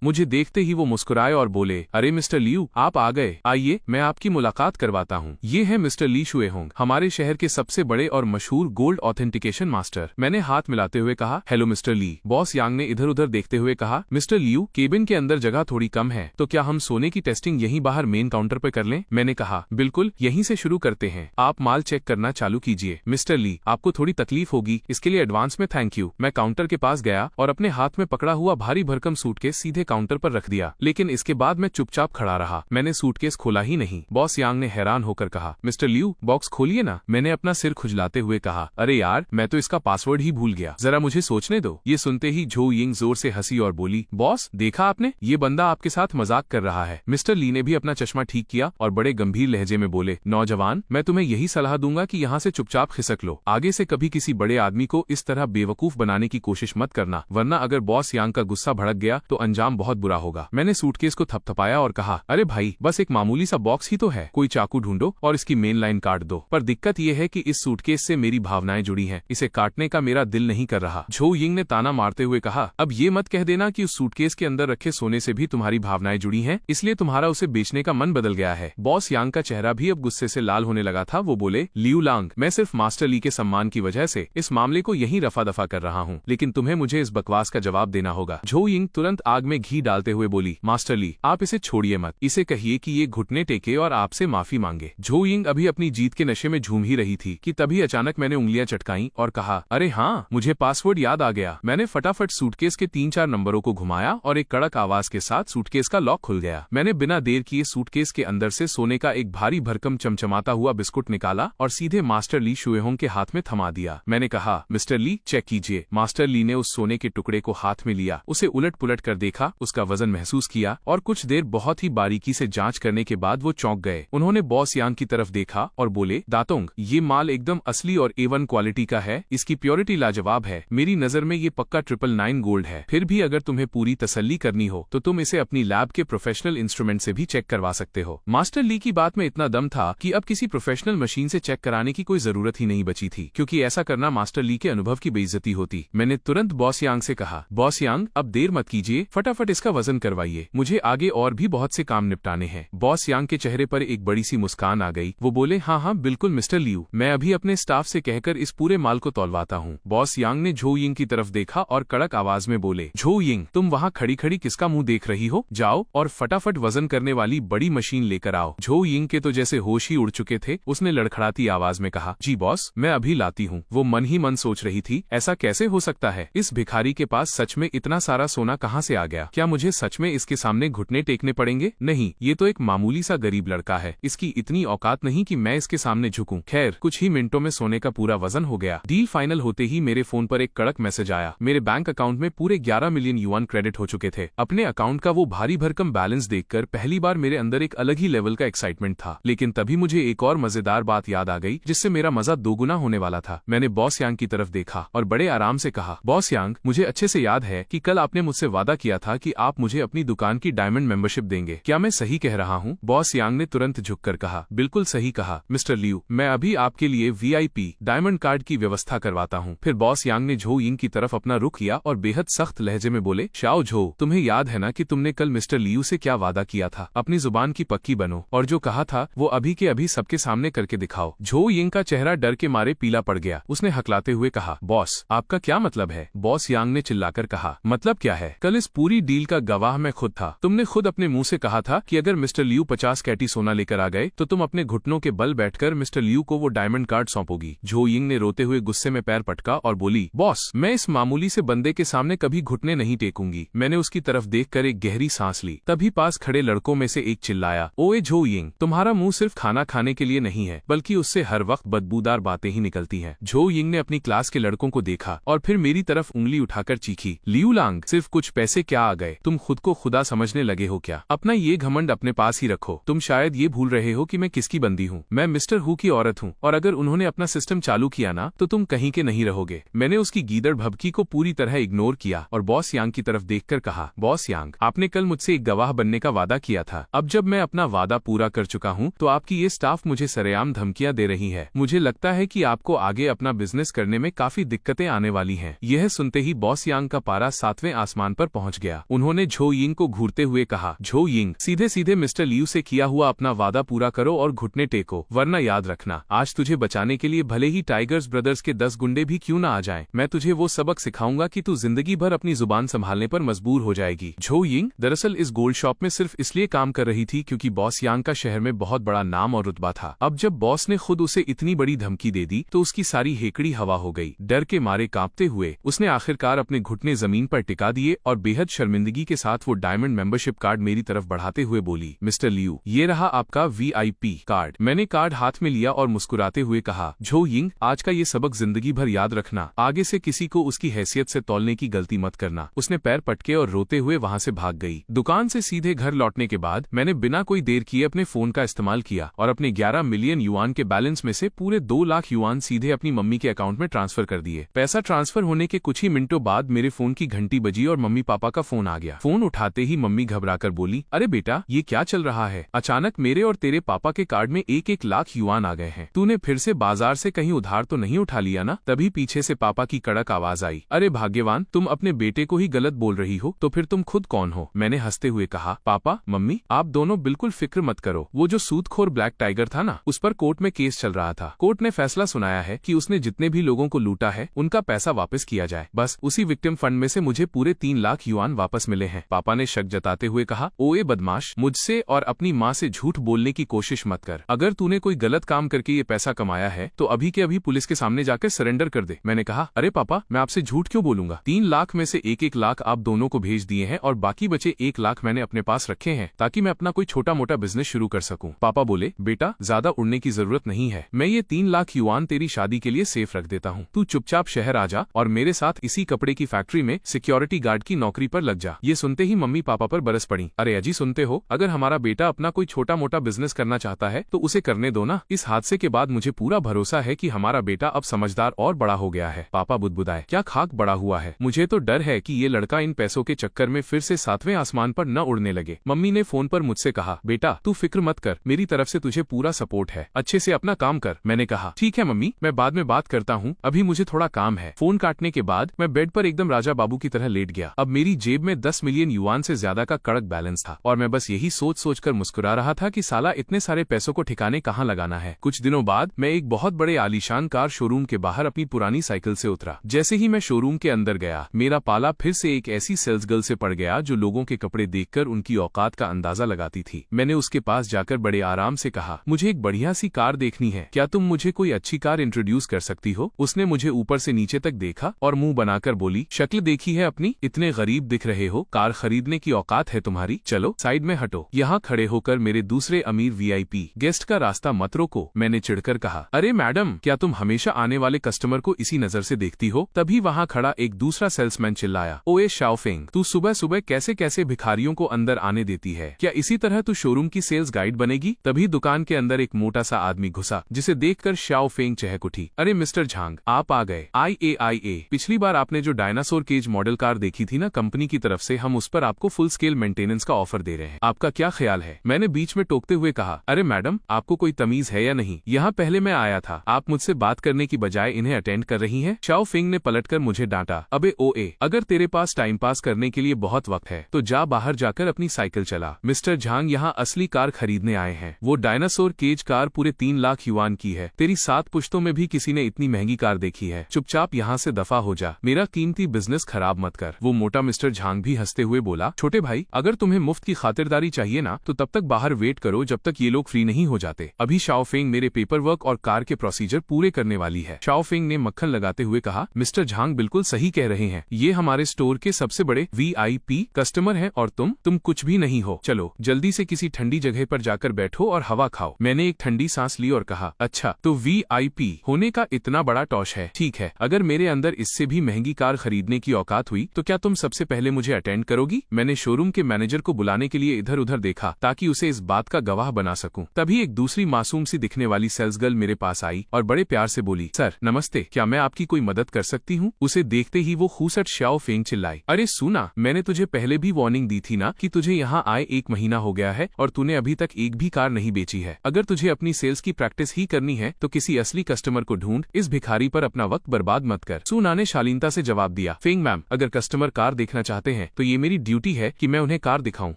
मुझे देखते ही वो मुस्कुराए और बोले, अरे मिस्टर लियू, आप आ गए, आइए मैं आपकी मुलाकात करवाता हूँ। ये है मिस्टर ली शुएहोंग, हमारे शहर के सबसे बड़े और मशहूर गोल्ड ऑथेंटिकेशन मास्टर। मैंने हाथ मिलाते हुए कहा, हेलो मिस्टर ली। बॉस यांग ने इधर उधर देखते हुए कहा, मिस्टर लियू, केबिन के अंदर जगह थोड़ी कम है, तो क्या हम सोने की टेस्टिंग यहीं बाहर मेन काउंटर पर कर लें? मैंने कहा, बिल्कुल, यहीं से शुरू करते हैं, आप माल चेक करना चालू कीजिए। मिस्टर ली, आपको थोड़ी तकलीफ होगी, इसके लिए एडवांस में थैंक यू। मैं काउंटर के पास गया और अपने हाथ में पकड़ा हुआ भारी भरकम सूटकेस सीधे काउंटर पर रख दिया, लेकिन इसके बाद मैं चुपचाप खड़ा रहा। मैंने सूटकेस खोला ही नहीं। बॉस यांग ने हैरान होकर कहा, मिस्टर लियू, बॉक्स खोलिए ना। मैंने अपना सिर खुजलाते हुए कहा, अरे यार, मैं तो इसका पासवर्ड ही भूल गया, जरा मुझे सोचने दो। ये सुनते ही झो यिंग जोर से हंसी और बोली, बॉस, देखा आपने, ये बंदा आपके साथ मजाक कर रहा है। मिस्टर ली ने भी अपना चश्मा ठीक किया और बड़े गंभीर लहजे में बोले, नौजवान, मैं तुम्हें यही सलाह दूंगा कि यहाँ से चुपचाप खिसक लो। आगे से कभी किसी बड़े आदमी को इस तरह बेवकूफ बनाने की कोशिश मत करना, वरना अगर बॉस यांग का गुस्सा भड़क गया तो अंजाम बहुत बुरा होगा। मैंने सूटकेस को थपथपाया और कहा, अरे भाई, बस एक मामूली सा बॉक्स ही तो है, कोई चाकू ढूंढो और इसकी मेन लाइन काट दो। पर दिक्कत यह है कि इस सूटकेस से मेरी भावनाएं जुड़ी हैं, इसे काटने का मेरा दिल नहीं कर रहा। झो यिंग ने ताना मारते हुए कहा, अब ये मत कह देना कि उस सूटकेस के अंदर रखे सोने से भी तुम्हारी भावनाएं जुड़ी हैं, इसलिए तुम्हारा उसे बेचने का मन बदल गया है। बॉस यांग का चेहरा भी अब गुस्से से लाल होने लगा था। वो बोले, लियू लांग, मैं सिर्फ मास्टर ली के सम्मान की वजह से इस मामले को यहीं रफा दफा कर रहा हूँ, लेकिन तुम्हें मुझे इस बकवास का जवाब देना होगा। झो यिंग तुरंत आग में घी डालते हुए बोली, मास्टर ली, आप इसे छोड़िए मत, इसे कहिए कि ये घुटने टेके और आपसे माफी मांगे। झो यिंग अभी अपनी जीत के नशे में झूम ही रही थी कि तभी अचानक मैंने उंगलियां चटकाई और कहा, अरे हाँ, मुझे पासवर्ड याद आ गया। मैंने फटाफट सूटकेस के 3-4 नंबरों को घुमाया और एक कड़क आवाज के साथ सूटकेस का लॉक खुल गया। मैंने बिना देर किए सूटकेस के अंदर से सोने का एक भारी भरकम चमचमाता हुआ बिस्कुट निकाला और सीधे मास्टर ली शुएहोंग के हाथ में थमा दिया। मैंने कहा, मिस्टर ली, चेक कीजिए। मास्टर ली ने उस सोने के टुकड़े को हाथ में लिया, उसे उलट पुलट कर देखा, उसका वजन महसूस किया और कुछ देर बहुत ही बारीकी से जांच करने के बाद वो चौंक गए। उन्होंने बॉस यांग की तरफ देखा और बोले, दातोंग, ये माल एकदम असली और A1 क्वालिटी का है, इसकी प्योरिटी लाजवाब है, मेरी नजर में ये पक्का 999 गोल्ड है। फिर भी अगर तुम्हें पूरी तसल्ली करनी हो तो तुम इसे अपनी लैब के प्रोफेशनल इंस्ट्रूमेंट से भी चेक करवा सकते हो। मास्टर ली की बात में इतना दम था कि अब किसी प्रोफेशनल मशीन से चेक कराने की कोई जरूरत ही नहीं बची थी, क्योंकि ऐसा करना मास्टर ली के अनुभव की बेइज्जती होती। मैंने तुरंत बॉस यांग से कहा, बॉस यांग, अब देर मत कीजिए, फटाफट इसका वजन करवाइए, मुझे आगे और भी बहुत से काम निपटाने हैं। बॉस यांग के चेहरे पर एक बड़ी सी मुस्कान आ गई। वो बोले, हाँ हाँ बिल्कुल मिस्टर लियू, मैं अभी अपने स्टाफ से कहकर इस पूरे माल को तौलवाता हूँ। बॉस यांग ने झो यिंग की तरफ देखा और कड़क आवाज में बोले, झो यिंग, तुम वहाँ खड़ी खड़ी किसका मुंह देख रही हो, जाओ और फटाफट वजन करने वाली बड़ी मशीन लेकर आओ। झो यिंग के तो जैसे होश ही उड़ चुके थे। उसने लड़खड़ाती आवाज में कहा, जी बॉस, मैं अभी लाती हूँ। वो मन ही मन सोच रही थी, ऐसा कैसे हो सकता है, इस भिखारी के पास सच में इतना सारा सोना कहाँ से आ गया? क्या मुझे सच में इसके सामने घुटने टेकने पड़ेंगे? नहीं, ये तो एक मामूली सा गरीब लड़का है, इसकी इतनी औकात नहीं कि मैं इसके सामने झुकूं। खैर, कुछ ही मिनटों में सोने का पूरा वजन हो गया। डील फाइनल होते ही मेरे फोन पर एक कड़क मैसेज आया। मेरे बैंक अकाउंट में पूरे 11 मिलियन युआन क्रेडिट हो चुके थे। अपने अकाउंट का वो भारी भरकम बैलेंस देखकर पहली बार मेरे अंदर एक अलग ही लेवल का एक्साइटमेंट था। लेकिन तभी मुझे एक और मजेदार बात याद आ गई, जिससे मेरा मजा दोगुना होने वाला था। मैंने बॉस यांग की तरफ देखा और बड़े आराम से कहा, बॉस यांग, मुझे अच्छे से याद है कि कल आपने मुझसे वादा किया था कि आप मुझे अपनी दुकान की डायमंड मेंबरशिप देंगे। क्या मैं सही कह रहा हूँ? बॉस यांग ने तुरंत झुककर कहा, बिल्कुल सही कहा मिस्टर लियू, मैं अभी आपके लिए VIP डायमंड कार्ड की व्यवस्था करवाता हूँ। फिर बॉस यांग ने झो यिंग की तरफ अपना रुख किया और बेहद सख्त लहजे में बोले, शाओ झो, तुम्हें याद है ना कि तुमने कल मिस्टर लियू से क्या वादा किया था? अपनी जुबान की पक्की बनो और जो कहा था वो अभी के अभी सबके सामने करके दिखाओ। झो यिंग का चेहरा डर के मारे पीला पड़ गया। उसने हकलाते हुए कहा, बॉस, आपका क्या मतलब है? बॉस यांग ने चिल्लाकर कहा, मतलब क्या है? कल इस पूरी डील का गवाह मैं खुद था। तुमने खुद अपने मुंह से कहा था कि अगर मिस्टर लियू 50 कैटी सोना लेकर आ गए तो तुम अपने घुटनों के बल बैठकर मिस्टर लियू को वो डायमंड कार्ड सौंपोगी। झो यिंग ने रोते हुए गुस्से में पैर पटका और बोली, बॉस, मैं इस मामूली से बंदे के सामने कभी घुटने नहीं टेकूंगी। मैंने उसकी तरफ देखकर एक गहरी सांस ली। तभी पास खड़े लड़कों में से एक चिल्लाया, ओए झो यिंग, तुम्हारा मुंह सिर्फ खाना खाने के लिए नहीं है, बल्कि उससे हर वक्त बदबूदार बातें ही निकलती हैं। झो यिंग ने अपनी क्लास के लड़कों को देखा और फिर मेरी तरफ उंगली उठाकर चीखी, लियू लांग, सिर्फ कुछ पैसे क्या आ गए? तुम खुद को खुदा समझने लगे हो क्या? अपना ये घमंड अपने पास पास ही रखो। तुम शायद ये भूल रहे हो कि मैं किसकी बंदी हूँ। मैं मिस्टर हु की औरत हूँ, और अगर उन्होंने अपना सिस्टम चालू किया ना तो तुम कहीं के नहीं रहोगे। मैंने उसकी गीदड़ भभकी को पूरी तरह इग्नोर किया और बॉस यांग की तरफ देखकर कहा, बॉस यांग, आपने कल मुझसे एक गवाह बनने का वादा किया था। अब जब मैं अपना वादा पूरा कर चुका हूँ तो आपकी ये स्टाफ मुझे सरेआम धमकियां दे रही है। मुझे लगता है कि आपको आगे अपना बिजनेस करने में काफी दिक्कतें आने वाली हैं। यह सुनते ही बॉस यांग का पारा 7वें आसमान पर पहुंच गया। उन्होंने झो यिंग को घूरते हुए कहा, झो यिंग, सीधे सीधे मिस्टर लियू से किया हुआ अपना वादा पूरा करो और घुटने टेको, वरना याद रखना आज तुझे बचाने के लिए भले ही टाइगर्स ब्रदर्स के 10 गुंडे भी क्यों न आ जाएं, मैं तुझे वो सबक सिखाऊंगा कि तू जिंदगी भर अपनी जुबान संभालने पर मजबूर हो जाएगी। झो यिंग दरअसल इस गोल्ड शॉप में सिर्फ इसलिए काम कर रही थी क्योंकि बॉस यांग का शहर में बहुत बड़ा नाम और रुतबा था। अब जब बॉस ने खुद उसे इतनी बड़ी धमकी दे दी तो उसकी सारी हेकड़ी हवा हो गई। डर के मारे कांपते हुए उसने आखिरकार अपने घुटने जमीन पर टिका दिए और बेहद शर्मिंदगी के साथ वो डायमंड मेंबरशिप कार्ड मेरी तरफ बढ़ाते हुए बोली, मिस्टर लियू, ये रहा आपका VIP कार्ड। मैंने कार्ड हाथ में लिया और मुस्कुराते हुए कहा, झो यिंग, आज का ये सबक जिंदगी भर याद रखना, आगे से किसी को उसकी हैसियत से तौलने की गलती मत करना। उसने पैर पटके और रोते हुए वहाँ से भाग गई। दुकान से सीधे घर लौटने के बाद मैंने बिना कोई देर किए अपने फोन का इस्तेमाल किया और अपने 11 मिलियन युआन के बैलेंस में से पूरे 2 लाख युआन सीधे अपनी मम्मी के अकाउंट में ट्रांसफर कर दिए। पैसा ट्रांसफर होने के कुछ ही मिनटों बाद मेरे फोन की घंटी बजी और मम्मी पापा का फोन आ गया। फोन उठाते ही मम्मी घबराकर बोली, अरे बेटा, ये क्या चल रहा है? अचानक मेरे और तेरे पापा के कार्ड में 1-1 लाख युआन आ गए हैं। तूने फिर से बाजार से कहीं उधार तो नहीं उठा लिया ना? तभी पीछे से पापा की कड़क आवाज आई, अरे भाग्यवान, तुम अपने बेटे को ही गलत बोल रही हो, तो फिर तुम खुद कौन हो? मैंने हंसते हुए कहा, पापा मम्मी, आप दोनों बिल्कुल फिक्र मत करो। वो जो सूदखोर ब्लैक टाइगर था ना, उस पर कोर्ट में केस चल रहा था। कोर्ट ने फैसला सुनाया है कि उसने जितने भी लोगों को लूटा है उनका पैसा वापस किया जाए। बस उसी विक्टिम फंड में से मुझे पूरे 3 लाख युआन वापस मिले हैं। पापा ने शक जताते हुए कहा, ओए बदमाश, मुझसे और अपनी माँ से झूठ बोलने की कोशिश मत कर। अगर तूने कोई गलत काम करके ये पैसा कमाया है तो अभी के अभी पुलिस के सामने जाकर सरेंडर कर दे। मैंने कहा, अरे पापा, मैं आपसे झूठ क्यों बोलूंगा? 3 लाख में से 1-1 लाख आप दोनों को भेज दिए हैं और बाकी बचे 1 लाख मैंने अपने पास रखे हैं ताकि मैं अपना कोई छोटा मोटा बिजनेस शुरू कर सकूं। पापा बोले, बेटा, ज्यादा उड़ने की जरूरत नहीं है, मैं ये 3 लाख युआन तेरी शादी के लिए सेफ रख देता हूँ। तू चुपचाप शहर आ जा और मेरे साथ इसी कपड़े की फैक्ट्री में सिक्योरिटी गार्ड की नौकरी पर लग जा। ये सुनते ही मम्मी पापा पर बरस पड़ी। अरे अजी, सुनते हो, अगर हमारा बेटा अपना कोई छोटा मोटा बिजनेस करना चाहता है तो उसे करने दो ना। इस हादसे के बाद मुझे पूरा भरोसा है कि हमारा बेटा अब समझदार और बड़ा हो गया है। पापा बुदबुदाए, क्या खाक बड़ा हुआ है? मुझे तो डर है कि ये लड़का इन पैसों के चक्कर में फिर से 7वें आसमान पर न उड़ने लगे। मम्मी ने फोन पर मुझसे कहा, बेटा तू फिक्र मत कर, मेरी तरफ से तुझे पूरा सपोर्ट है, अच्छे से अपना काम कर। मैंने कहा, ठीक है मम्मी, मैं बाद में बात करता हूँ, अभी मुझे थोड़ा काम है। फोन काटने के बाद मैं बेड पर एकदम राजा बाबू की तरह लेट गया। अब मेरी जेब में 10 मिलियन युआन से ज्यादा का कड़क बैलेंस था और मैं बस यही सोच सोच कर मुस्कुरा रहा था कि साला इतने सारे पैसों को ठिकाने कहाँ लगाना है। कुछ दिनों बाद मैं एक बहुत बड़े आलीशान कार शोरूम के बाहर अपनी पुरानी साइकिल से उतरा। जैसे ही मैं शोरूम के अंदर गया, मेरा पाला फिर से एक ऐसी सेल्स गर्ल से पड़ गया जो लोगों के कपड़े देखकर उनकी औकात का अंदाजा लगाती थी। मैंने उसके पास जाकर बड़े आराम से कहा, मुझे एक बढ़िया सी कार देखनी है, क्या तुम मुझे कोई अच्छी कार इंट्रोड्यूस कर सकती हो? उसने मुझे ऊपर से नीचे तक देखा और मुंह बनाकर बोली, शक्ल देखी है अपनी, इतने गरीब दिख रहे हो, कार खरीदने की औकात है तुम्हारी? चलो साइड में हटो, यहाँ खड़े होकर मेरे दूसरे अमीर VIP गेस्ट का रास्ता मत रोको। मैंने चिढ़कर कहा, अरे मैडम, क्या तुम हमेशा आने वाले कस्टमर को इसी नजर से देखती हो? तभी वहाँ खड़ा एक दूसरा सेल्समैन चिल्लाया, ओए शाओफेंग, तू सुबह सुबह कैसे कैसे भिखारियों को अंदर आने देती है? क्या इसी तरह तू शोरूम की सेल्स गाइड बनेगी? तभी दुकान के अंदर एक मोटा सा आदमी घुसा जिसे देखकर शाओफेंग चहक उठी। अरे मिस्टर झांग, आप आ गए। IAIA, पिछली बार आपने जो डायनासोर केज मॉडल कार देखी थी ना कंपनी की तरफ से, हम उस पर आपको फुल स्केल मेंटेनेंस का ऑफर दे रहे हैं, आपका क्या ख्याल है? मैंने बीच में टोकते हुए कहा, अरे मैडम, आपको कोई तमीज है या नहीं? यहाँ पहले मैं आया था, आप मुझसे बात करने की बजाय इन्हें अटेंड कर रही हैं। शाओफेंग ने पलटकर मुझे डांटा, अबे ओए, अगर तेरे पास टाइम पास करने के लिए बहुत वक्त है तो जा बाहर जाकर अपनी साइकिल चला। मिस्टर झांग यहाँ असली कार खरीदने आए हैं। वो डायनासोर केज कार पूरे 3 लाख युआन की है। तेरी 7 पुश्तों में भी किसी ने इतनी महंगी कार देखी है? चुपचाप यहाँ से दफा हो जा, मेरा कीमती बिजनेस खराब मत कर। वो मोटा मिस्टर झांग भी हंसते हुए बोला, छोटे भाई, अगर तुम्हें मुफ्त की खातिरदारी चाहिए ना तो तब तक बाहर वेट करो जब तक ये लोग फ्री नहीं हो जाते। अभी शाओफेंग मेरे पेपर वर्क और कार के प्रोसीजर पूरे करने वाली है। शाओफेंग ने मक्खन लगाते हुए कहा, मिस्टर झांग बिल्कुल सही कह रहे हैं, ये हमारे स्टोर के सबसे बड़े VIP कस्टमर हैं और तुम कुछ भी नहीं हो। चलो जल्दी से किसी ठंडी जगह पर जाकर बैठो और हवा खाओ। मैंने एक ठंडी सांस ली और कहा, अच्छा तो VIP होने का इतना बड़ा टॉश है? ठीक है, अगर मेरे अंदर इससे भी महंगी कार खरीदने की औकात हुई तो क्या तुम सबसे पहले मुझे अटेंड करोगी? मैंने शोरूम के मैनेजर को बुलाने के लिए इधर उधर देखा रखा ताकि उसे इस बात का गवाह बना सकूं। तभी एक दूसरी मासूम सी दिखने वाली सेल्स गर्ल मेरे पास आई और बड़े प्यार से बोली, सर नमस्ते, क्या मैं आपकी कोई मदद कर सकती हूँ? उसे देखते ही वो खूसट शाओ फेंग चिल्लाई, अरे सुना, मैंने तुझे पहले भी वार्निंग दी थी ना कि तुझे यहाँ आए 1 महीना हो गया है और तूने अभी तक एक भी कार नहीं बेची है। अगर तुझे अपनी सेल्स की प्रैक्टिस ही करनी है तो किसी असली कस्टमर को ढूंढ, इस भिखारी पर अपना वक्त बर्बाद मत कर। सुना ने शालीनता से जवाब दिया, फेंग मैम, अगर कस्टमर कार देखना चाहते हैं तो ये मेरी ड्यूटी है कि मैं उन्हें कार दिखाऊं।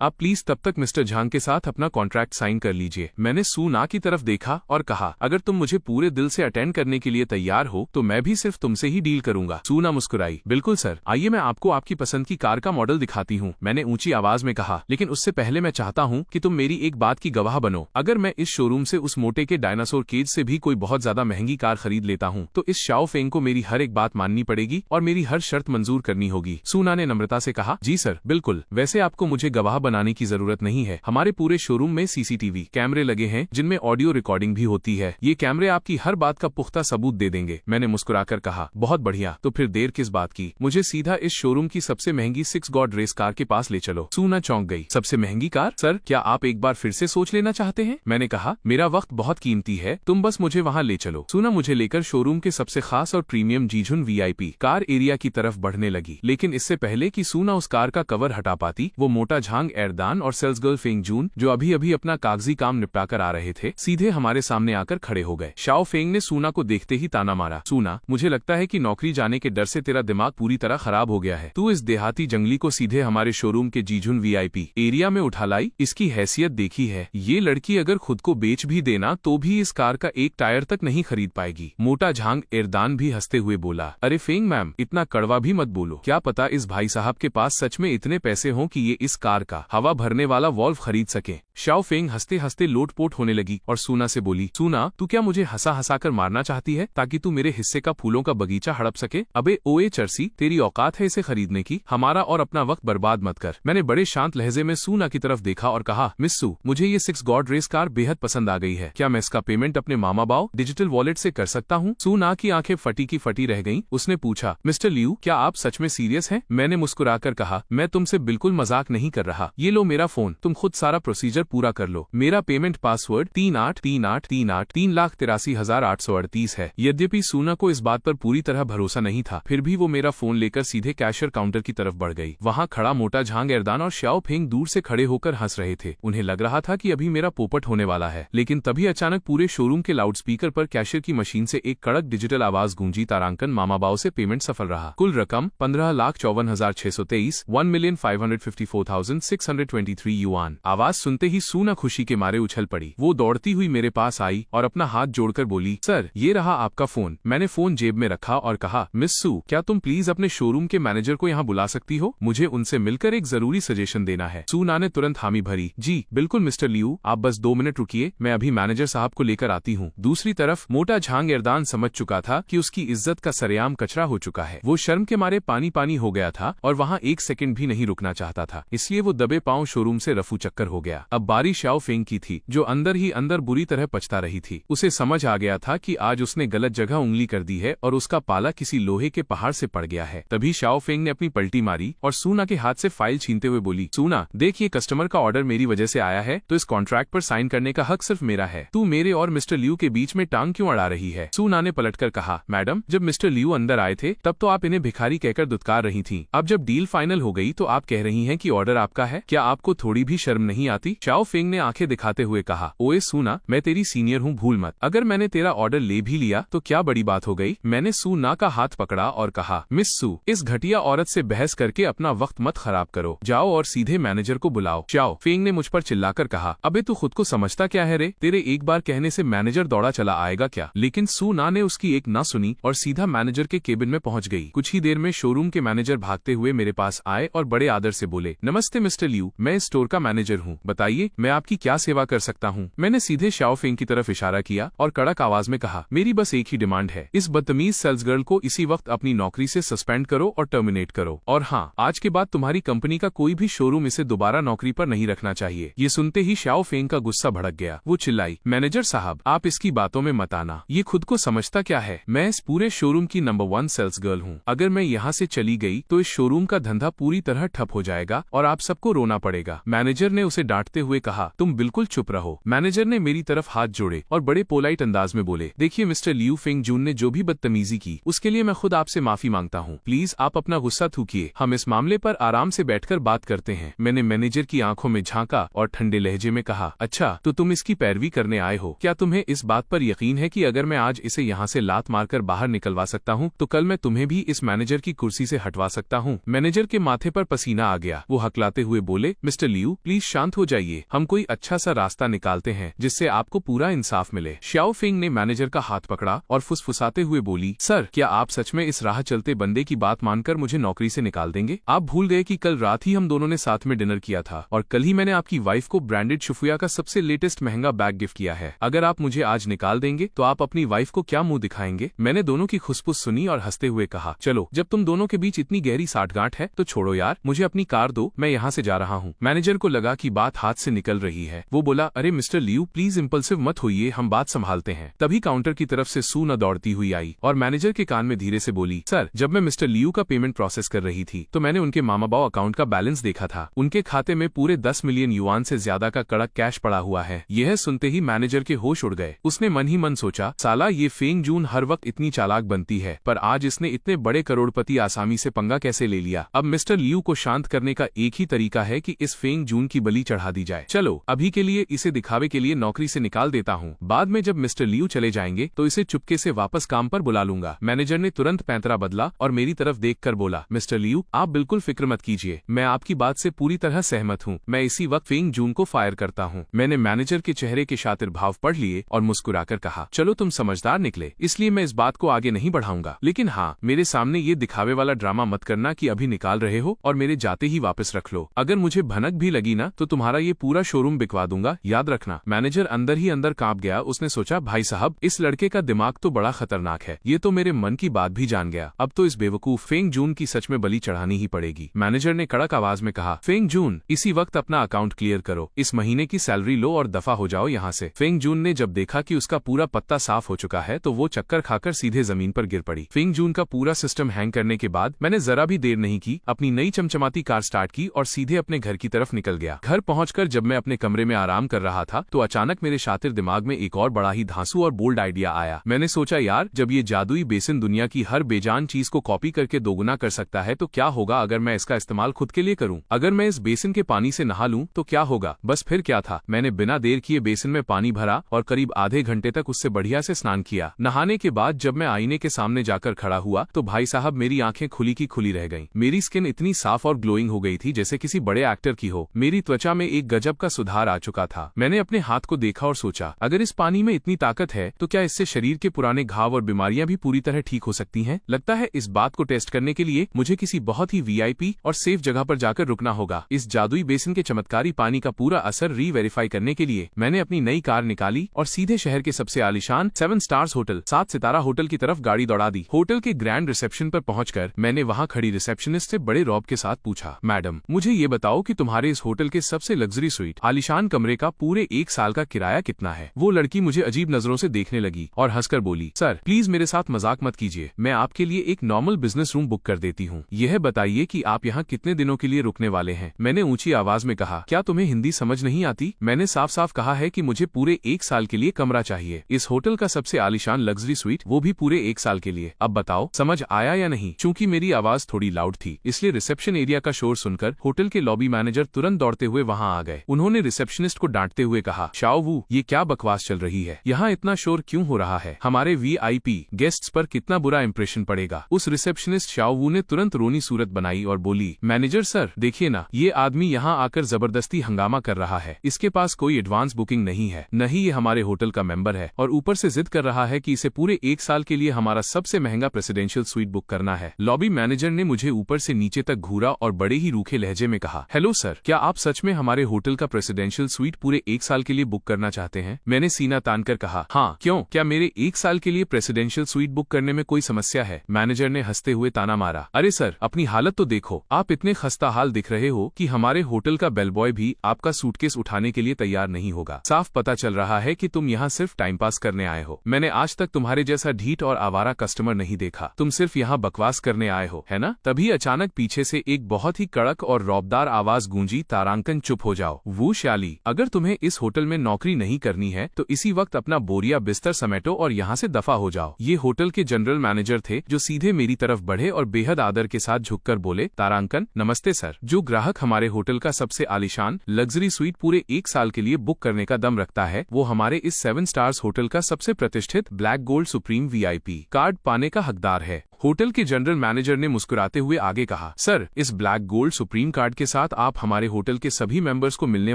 आप प्लीज तब तक मिस्टर झांग के साथ अपना कॉन्ट्रैक्ट साइन कर लीजिए। मैंने सुना की तरफ देखा और कहा, अगर तुम मुझे पूरे दिल से अटेंड करने के लिए तैयार हो तो मैं भी सिर्फ तुमसे ही डील करूंगा। सुना मुस्कुराई, बिल्कुल सर, आइए मैं आपको आपकी पसंद की कार का मॉडल दिखाती हूँ, मैंने ऊंची आवाज में कहा। लेकिन उससे पहले मैं चाहता हूँ कि तुम मेरी एक बात की गवाह बनो। अगर मैं इस शोरूम से उस मोटे के डायनासोर केज से भी कोई बहुत ज्यादा महंगी कार खरीद लेता हूँ तो इस शाओ फेंग को मेरी हर एक बात माननी पड़ेगी और मेरी हर शर्त मंजूर करनी होगी। सुना ने नम्रता से कहा, जी सर, बिल्कुल। वैसे आपको मुझे गवाह बनाने की जरूरत नहीं है। हमारे पूरे शोरूम में सीसीटीवी कैमरे लगे हैं जिनमें ऑडियो रिकॉर्डिंग भी होती है। ये कैमरे आपकी हर बात का पुख्ता सबूत दे देंगे। मैंने मुस्कुराकर कहा, बहुत बढ़िया, तो फिर देर किस बात की, मुझे सीधा इस शोरूम की सबसे महंगी 6 गॉड रेस कार के पास ले चलो। सुना चौंक गई, सबसे महंगी कार? सर, क्या आप एक बार फिर से सोच लेना चाहते हैं? मैंने कहा, मेरा वक्त बहुत कीमती है, तुम बस मुझे वहाँ ले चलो। सुना मुझे लेकर शोरूम के सबसे खास और प्रीमियम जीझुन VIP कार एरिया की तरफ बढ़ने लगी। लेकिन इससे पहले कि सुना उस कार का कवर हटा पाती, वो मोटा झांग एरदान और सेल्स गर्ल फेंग जून, जो अभी अभी अपना कागजी काम निपटा कर आ रहे थे, सीधे हमारे सामने आकर खड़े हो गए। शाओ फेंग ने सुना को देखते ही ताना मारा, सुना, मुझे लगता है कि नौकरी जाने के डर से तेरा दिमाग पूरी तरह खराब हो गया है। तू इस देहाती जंगली को सीधे हमारे शोरूम के जीझुन VIP एरिया में उठा लाई। इसकी हैसियत देखी है, ये लड़की अगर खुद को बेच भी देना तो भी इस कार का एक टायर तक नहीं खरीद पाएगी। मोटा झांग एरदान भी हंसते हुए बोला, अरे फेंग मैम, इतना कड़वा भी मत बोलो, क्या पता इस भाई साहब के पास सच में इतने पैसे हों कि ये इस कार का हवा भरने वाला वॉल्व खरीद सके। शाओ फेंग हंसते हंसते लोटपोट होने लगी और सुना से बोली, सुना, तू क्या मुझे हंसा हंसा कर मारना चाहती है ताकि तू मेरे हिस्से का फूलों का बगीचा हड़प सके? अबे ओए चर्सी, तेरी औकात है इसे खरीदने की? हमारा और अपना वक्त बर्बाद मत कर। मैंने बड़े शांत लहजे में सुना की तरफ देखा और कहा, मिस्सू, मुझे ये 6 गॉड रेस कार बेहद पसंद आ गई है। क्या मैं इसका पेमेंट अपने मामा बाव डिजिटल वॉलेट से कर सकता हूँ? सुना की आंखें फटी की फटी रह गईं। उसने पूछा, मिस्टर लियू, क्या आप सच में सीरियस हैं? मैंने मुस्कुराकर कहा, मैं तुमसे बिल्कुल मजाक नहीं कर रहा। ये लो मेरा फोन, तुम खुद सारा प्रोसीजर पूरा कर लो। मेरा पेमेंट पासवर्ड 383838 3,83,838 है। यद्यपि सुना को इस बात पर पूरी तरह भरोसा नहीं था, फिर भी वो मेरा फोन लेकर सीधे कैशियर काउंटर की तरफ बढ़ गई। वहाँ खड़ा मोटा झांग एरदान और शाओ फेंग दूर से खड़े होकर हंस रहे थे। उन्हें लग रहा था कि अभी मेरा पोपट होने वाला है। लेकिन तभी अचानक पूरे शोरूम के लाउडस्पीकर पर कैशियर की मशीन से एक कड़क डिजिटल आवाज गूंजी, तारांकन मामा बाव से पेमेंट सफल रहा। कुल रकम 15,54,623 1,554,623 युआन। आवाज सुनते ही सुना खुशी के मारे उछल पड़ी। वो दौड़ती हुई मेरे पास आई और अपना हाथ जोड़कर बोली, सर, ये रहा आपका फोन। मैंने फोन जेब में रखा और कहा, मिस्सू, क्या तुम प्लीज अपने शोरूम के मैनेजर को यहाँ बुला सकती हो? मुझे उनसे मिलकर एक जरूरी सजेशन देना है। सुना ने तुरंत हामी भरी, जी बिल्कुल मिस्टर लियू, आप बस 2 मिनट रुकिए, मैं अभी मैनेजर साहब को लेकर आती हूँ। दूसरी तरफ मोटा झांग एरदान समझ चुका था कि उसकी इज्जत का सरेआम कचरा हो चुका है। वो शर्म के मारे पानी पानी हो गया था और वहाँ 1 सेकंड भी नहीं रुकना चाहता था, इसलिए वो दबे पांव शोरूम से रफू चक्कर हो गया। अब बारी शाओ फेंग की थी, जो अंदर ही अंदर बुरी तरह पछता रही थी। उसे समझ आ गया था कि आज उसने गलत जगह उंगली कर दी है और उसका पाला किसी लोहे के पहाड़ से पड़ गया है। तभी शाओ फेंग ने अपनी पलटी मारी और सुना के हाथ से फाइल छीनते हुए बोली, सुना, देख, ये कस्टमर का ऑर्डर मेरी वजह से आया है तो इस कॉन्ट्रैक्ट पर साइन करने का हक सिर्फ मेरा है। तू मेरे और मिस्टर लियू के बीच में टांग क्यों अड़ा रही है? सुना ने पलटकर कहा, मैडम, जब मिस्टर लियू अंदर आए थे तब तो आप इन्हें भिखारी कहकर दुत्कार रही थीं। अब जब डील फाइनल हो गई तो आप कह रही हैं कि ऑर्डर आपका है। क्या आपको थोड़ी भी शर्म नहीं आती? शाओ फेंग ने आंखें दिखाते हुए कहा, ओए सुना, मैं तेरी सीनियर हूँ, भूल मत। अगर मैंने तेरा ऑर्डर ले भी लिया तो क्या बड़ी बात हो गई? मैंने सुना का हाथ पकड़ा और कहा, मिस सू, इस घटिया औरत से बहस करके अपना वक्त मत खराब करो, जाओ और सीधे मैनेजर को बुलाओ। शाओ फेंग ने मुझ पर चिल्लाकर कहा, अबे तू खुद को समझता क्या है रे? तेरे एक बार कहने से मैनेजर दौड़ा चला आएगा क्या? लेकिन सुना ने उसकी एक ना सुनी और सीधा मैनेजर के केबिन में पहुंच गई। कुछ ही देर में शोरूम के मैनेजर भागते हुए मेरे पास आए और बड़े आदर से बोले, नमस्ते मिस्टर लियू, मैं इस स्टोर का मैनेजर हूँ, बताइए मैं आपकी क्या सेवा कर सकता हूँ? मैंने सीधे शाओ फेंग की तरफ इशारा किया और कड़क आवाज में कहा, मेरी बस एक ही डिमांड है, इस बदतमीज सेल्स गर्ल को इसी वक्त अपनी नौकरी से सस्पेंड करो और टर्मिनेट करो। और हाँ, आज के बाद तुम्हारी कंपनी का कोई भी शोरूम इसे दोबारा नौकरी पर नहीं रखना चाहिए। ये सुनते ही शाओ फेंग का गुस्सा भड़क गया। वो चिल्लाई, मैनेजर साहब, आप इसकी बातों में मत आना, ये खुद को समझता क्या है? मैं इस पूरे शोरूम की नंबर 1 सेल्स गर्ल हूँ। अगर मैं यहाँ से चली गई तो इस शोरूम का धंधा पूरी तरह ठप हो जाएगा और आप सबको रोना पड़ेगा। मैनेजर ने उसे डांटते हुए कहा, तुम बिल्कुल चुप रहो। मैनेजर ने मेरी तरफ हाथ जोड़े और बड़े पोलाइट अंदाज में बोले, देखिए मिस्टर लियू फेंग जून ने जो भी बदतमीजी की उसके लिए मैं खुद आपसे माफी मांगता हूँ। प्लीज आप अपना गुस्सा थूकिए, हम इस मामले पर आराम से बैठकर बात करते हैं। मैंने मैनेजर की आंखों में झांका और ठंडे लहजे में कहा, अच्छा तो तुम इसकी पैरवी करने आए हो। क्या तुम्हें इस बात पर यकीन है कि अगर मैं आज इसे यहाँ से लात मारकर बाहर निकलवा सकता हूँ तो कल मैं तुम्हें भी इस मैनेजर की कुर्सी से हटवा सकता हूँ। मैनेजर के माथे पर पसीना आ गया। वो हकलाते हुए बोले, मिस्टर लियू प्लीज शांत हो जाइए, हम कोई अच्छा सा रास्ता निकालते हैं जिससे आपको पूरा इंसाफ मिले। शाओ फेंग ने मैनेजर का हाथ पकड़ा और फुसफुसाते हुए बोली, सर क्या आप सच में इस राह चलते बंदे की बात मानकर मुझे नौकरी से निकाल देंगे? आप भूल गए कि कल रात ही हम दोनों ने साथ में डिनर किया था और कल ही मैंने आपकी वाइफ को ब्रांडेड शुफुया का सबसे लेटेस्ट महंगा बैग गिफ्ट किया है। अगर आप मुझे आज निकाल देंगे तो आप अपनी वाइफ को क्या मुंह दिखाएंगे? मैंने दोनों की खुसफुस सुनी और हंसते हुए कहा, चलो जब तुम दोनों के बीच इतनी गहरी साठगांठ है तो छोड़ो यार, मुझे अपनी कार दो, मैं यहाँ से जा रहा हूँ। मैनेजर को लगा कि बात हाथ से निकल रही है। वो बोला, अरे मिस्टर लियू प्लीज इम्पल्सिव मत होइए, हम बात संभालते हैं। तभी काउंटर की तरफ से सू न दौड़ती हुई आई और मैनेजर के कान में धीरे से बोली, सर जब मैं मिस्टर लियू का पेमेंट प्रोसेस कर रही थी तो मैंने उनके मामा बाव अकाउंट का बैलेंस देखा था। उनके खाते में पूरे 10 मिलियन युआन से ज्यादा का कड़क कैश पड़ा हुआ है। यह सुनते ही मैनेजर के होश उड़ गए। उसने मन ही मन सोचा, साला ये फेंग जून हर वक्त इतनी चालाक बनती है, पर आज इसने इतने बड़े करोड़पति आसामी से पंगा कैसे ले लिया। अब मिस्टर लियू को शांत करने का एक ही तरीका है कि इस फेंग जून की बलि चढ़ा दी जाए। चलो अभी के लिए इसे दिखावे के लिए नौकरी से निकाल देता हूँ, बाद में जब मिस्टर लियू चले जाएंगे तो इसे चुपके से वापस काम पर बुला लूंगा। मैनेजर ने तुरंत पैंतरा बदला और मेरी तरफ देखकर बोला, मिस्टर लियू आप बिल्कुल फिक्र मत कीजिए, मैं आपकी बात से पूरी तरह सहमत हूँ। मैं इसी वक्त फेंग जून को फायर करता हूँ। मैंने मैनेजर के चेहरे के शातिर भाव पढ़ लिए और मुस्कुराकर कहा, चलो तुम समझदार निकले, इसलिए मैं इस बात को आगे नहीं बढ़ाऊंगा, लेकिन हाँ मेरे सामने ये दिखावे वाला ड्रामा मत करना कि अभी निकाल रहे हो और मेरे जाते ही वापस रख लो। अगर मुझे भनक भी लगी ना तो तुम्हारा ये पूरा शोरूम बिकवा दूंगा, याद रखना। मैनेजर अंदर ही अंदर कांप गया। उसने सोचा, भाई साहब इस लड़के का दिमाग तो बड़ा खतरनाक है, ये तो मेरे मन की बात भी जान गया। अब तो इस बेवकूफ फेंग जून की सच में बलि चढ़ानी ही पड़ेगी। मैनेजर ने कड़क आवाज में कहा, फेंग जून इसी वक्त अपना अकाउंट क्लियर करो, इस महीने की सैलरी लो और दफा हो जाओ यहाँ से। फेंग जून ने जब देखा कि उसका पूरा पत्ता साफ हो चुका है तो वो चक्कर खाकर सीधे जमीन पर गिर पड़ी। फेंग जून का पूरा सिस्टम हैंग करने के बाद मैंने जरा भी देर नहीं की, अपनी नई चमचमाती कार स्टार्ट की और सीधे अपने घर की तरफ निकल गया। घर पहुंचकर जब मैं अपने कमरे में आराम कर रहा था तो अचानक मेरे शातिर दिमाग में एक और बड़ा ही धांसू और बोल्ड आइडिया आया। मैंने सोचा, यार जब ये जादुई बेसिन दुनिया की हर बेजान चीज को कॉपी करके दोगुना कर सकता है तो क्या होगा अगर मैं इसका इस्तेमाल खुद के लिए करूं? अगर मैं इस बेसिन के पानी से नहा लूं तो क्या होगा? बस फिर क्या था, मैंने बिना देर किए बेसिन में पानी भरा और करीब आधे घंटे तक उससे बढ़िया से स्नान किया। नहाने के बाद जब मैं आईने के सामने जाकर खड़ा हुआ तो भाई साहब मेरी आंखें खुली की खुली रह गईं। मेरी स्किन इतनी साफ और ग्लोइंग हो गई थी जैसे किसी बड़े एक्टर की हो। मेरी त्वचा में एक गजब का सुधार आ चुका था। मैंने अपने हाथ को देखा और सोचा, अगर इस पानी में इतनी ताकत है तो क्या इससे शरीर के पुराने घाव और बीमारियां भी पूरी तरह ठीक हो सकती हैं? लगता है इस बात को टेस्ट करने के लिए मुझे किसी बहुत ही वीआईपी और सेफ जगह पर जाकर रुकना होगा। इस जादुई बेसिन के चमत्कारी पानी का पूरा असर री-वेरीफाई करने के लिए मैंने अपनी नई कार निकाली और सीधे शहर के सबसे आलीशान 7 स्टार्स होटल 7 सितारा होटल की तरफ गाड़ी दौड़ा दी। होटल के ग्रैंड रिसेप्शन पर पहुंचकर मैंने वहां खड़ी रिसेप्शनिस्ट से बड़े रौब के साथ पूछा, मैडम मुझे ये बताओ कि तुम्हारे इस होटल के सबसे लग्जरी स्वीट आलीशान कमरे का पूरे 1 साल का किराया कितना है? वो लड़की मुझे अजीब नजरों से देखने लगी और हंसकर बोली, सर प्लीज मेरे साथ मजाक मत कीजिए, मैं आपके लिए एक नॉर्मल बिजनेस रूम बुक कर देती हूँ। यह बताइए कि आप यहाँ कितने दिनों के लिए रुकने वाले हैं? मैंने ऊंची आवाज में कहा, क्या तुम्हें हिंदी समझ नहीं आती? मैंने साफ साफ कहा है कि मुझे पूरे 1 साल के लिए कमरा चाहिए, इस होटल का सबसे आलीशान लग्जरी स्वीट, वो भी पूरे 1 साल के लिए। अब बताओ समझ आया या नहीं? चूंकि मेरी आवाज थोड़ी लाउड थी इसलिए रिसेप्शन एरिया का शोर सुनकर होटल के लॉबी मैनेजर तुरंत दौड़ते हुए वहाँ आ गए। उन्होंने रिसेप्शनिस्ट को डांटते हुए कहा, शाओ वू ये क्या बकवास चल रही है, यहाँ इतना शोर क्यों हो रहा है? हमारे वीआईपी गेस्ट्स पर कितना बुरा इंप्रेशन पड़ेगा। उस रिसेप्शनिस्ट शाओ वू ने तुरंत रोनी सूरत बनाई और बोली, मैनेजर सर देखिए ना, ये आदमी यहाँ आकर जबरदस्ती हंगामा कर रहा है, इसके पास कोई एडवांस बुकिंग नहीं है, न ही ये हमारे होटल का मेंबर है और ऊपर से जिद कर रहा है कि इसे पूरे 1 साल के लिए हमारा सबसे महंगा प्रेसिडेंशियल स्वीट बुक करना है। लॉबी मैनेजर ने मुझे ऊपर से नीचे तक घूरा और बड़े ही रूखे लहजे में कहा, हेलो सर, क्या आप सच में हमारे होटल का प्रेसिडेंशियल स्वीट पूरे 1 साल के लिए बुक करना चाहते हैं? मैंने सीना तानकर कहा, हाँ क्यों, क्या मेरे 1 साल के लिए प्रेसिडेंशियल स्वीट बुक करने में कोई समस्या है? मैनेजर ने हंसते हुए ताना मारा, अरे सर अपनी हालत तो देखो, आप इतने खस्ता हाल दिख रहे हो कि हमारे होटल का बेलबॉय भी आपका सूटकेस उठाने के लिए तैयार नहीं होगा। साफ पता चल रहा है कि तुम यहाँ सिर्फ टाइम पास करने आए हो। मैंने आज तक तुम्हारे जैसा ढीठ और आवारा कस्टमर नहीं देखा, तुम सिर्फ यहाँ बकवास करने आए हो, है ना? तभी अचानक पीछे से एक बहुत ही कड़क और रौबदार आवाज गूंजी, तारांकन चुप हो जाओ। जाओ। वो श्याली, अगर तुम्हें इस होटल में नौकरी नहीं करनी है तो इसी वक्त अपना बोरिया बिस्तर समेटो और यहाँ से दफा हो जाओ। ये होटल के जनरल मैनेजर थे जो सीधे मेरी तरफ बढ़े और बेहद आदर के साथ झुककर बोले, तारांकन, नमस्ते सर। जो ग्राहक हमारे होटल का सबसे आलीशान लग्जरी स्वीट पूरे 1 साल के लिए बुक करने का दम रखता है, वो हमारे इस 7 स्टार्स होटल का सबसे प्रतिष्ठित black gold supreme VIP card पाने का हकदार है। होटल के जनरल मैनेजर ने मुस्कुराते हुए आगे कहा, सर, इस ब्लैक गोल्ड सुप्रीम कार्ड के साथ आप हमारे होटल के सभी मेंबर्स को मिलने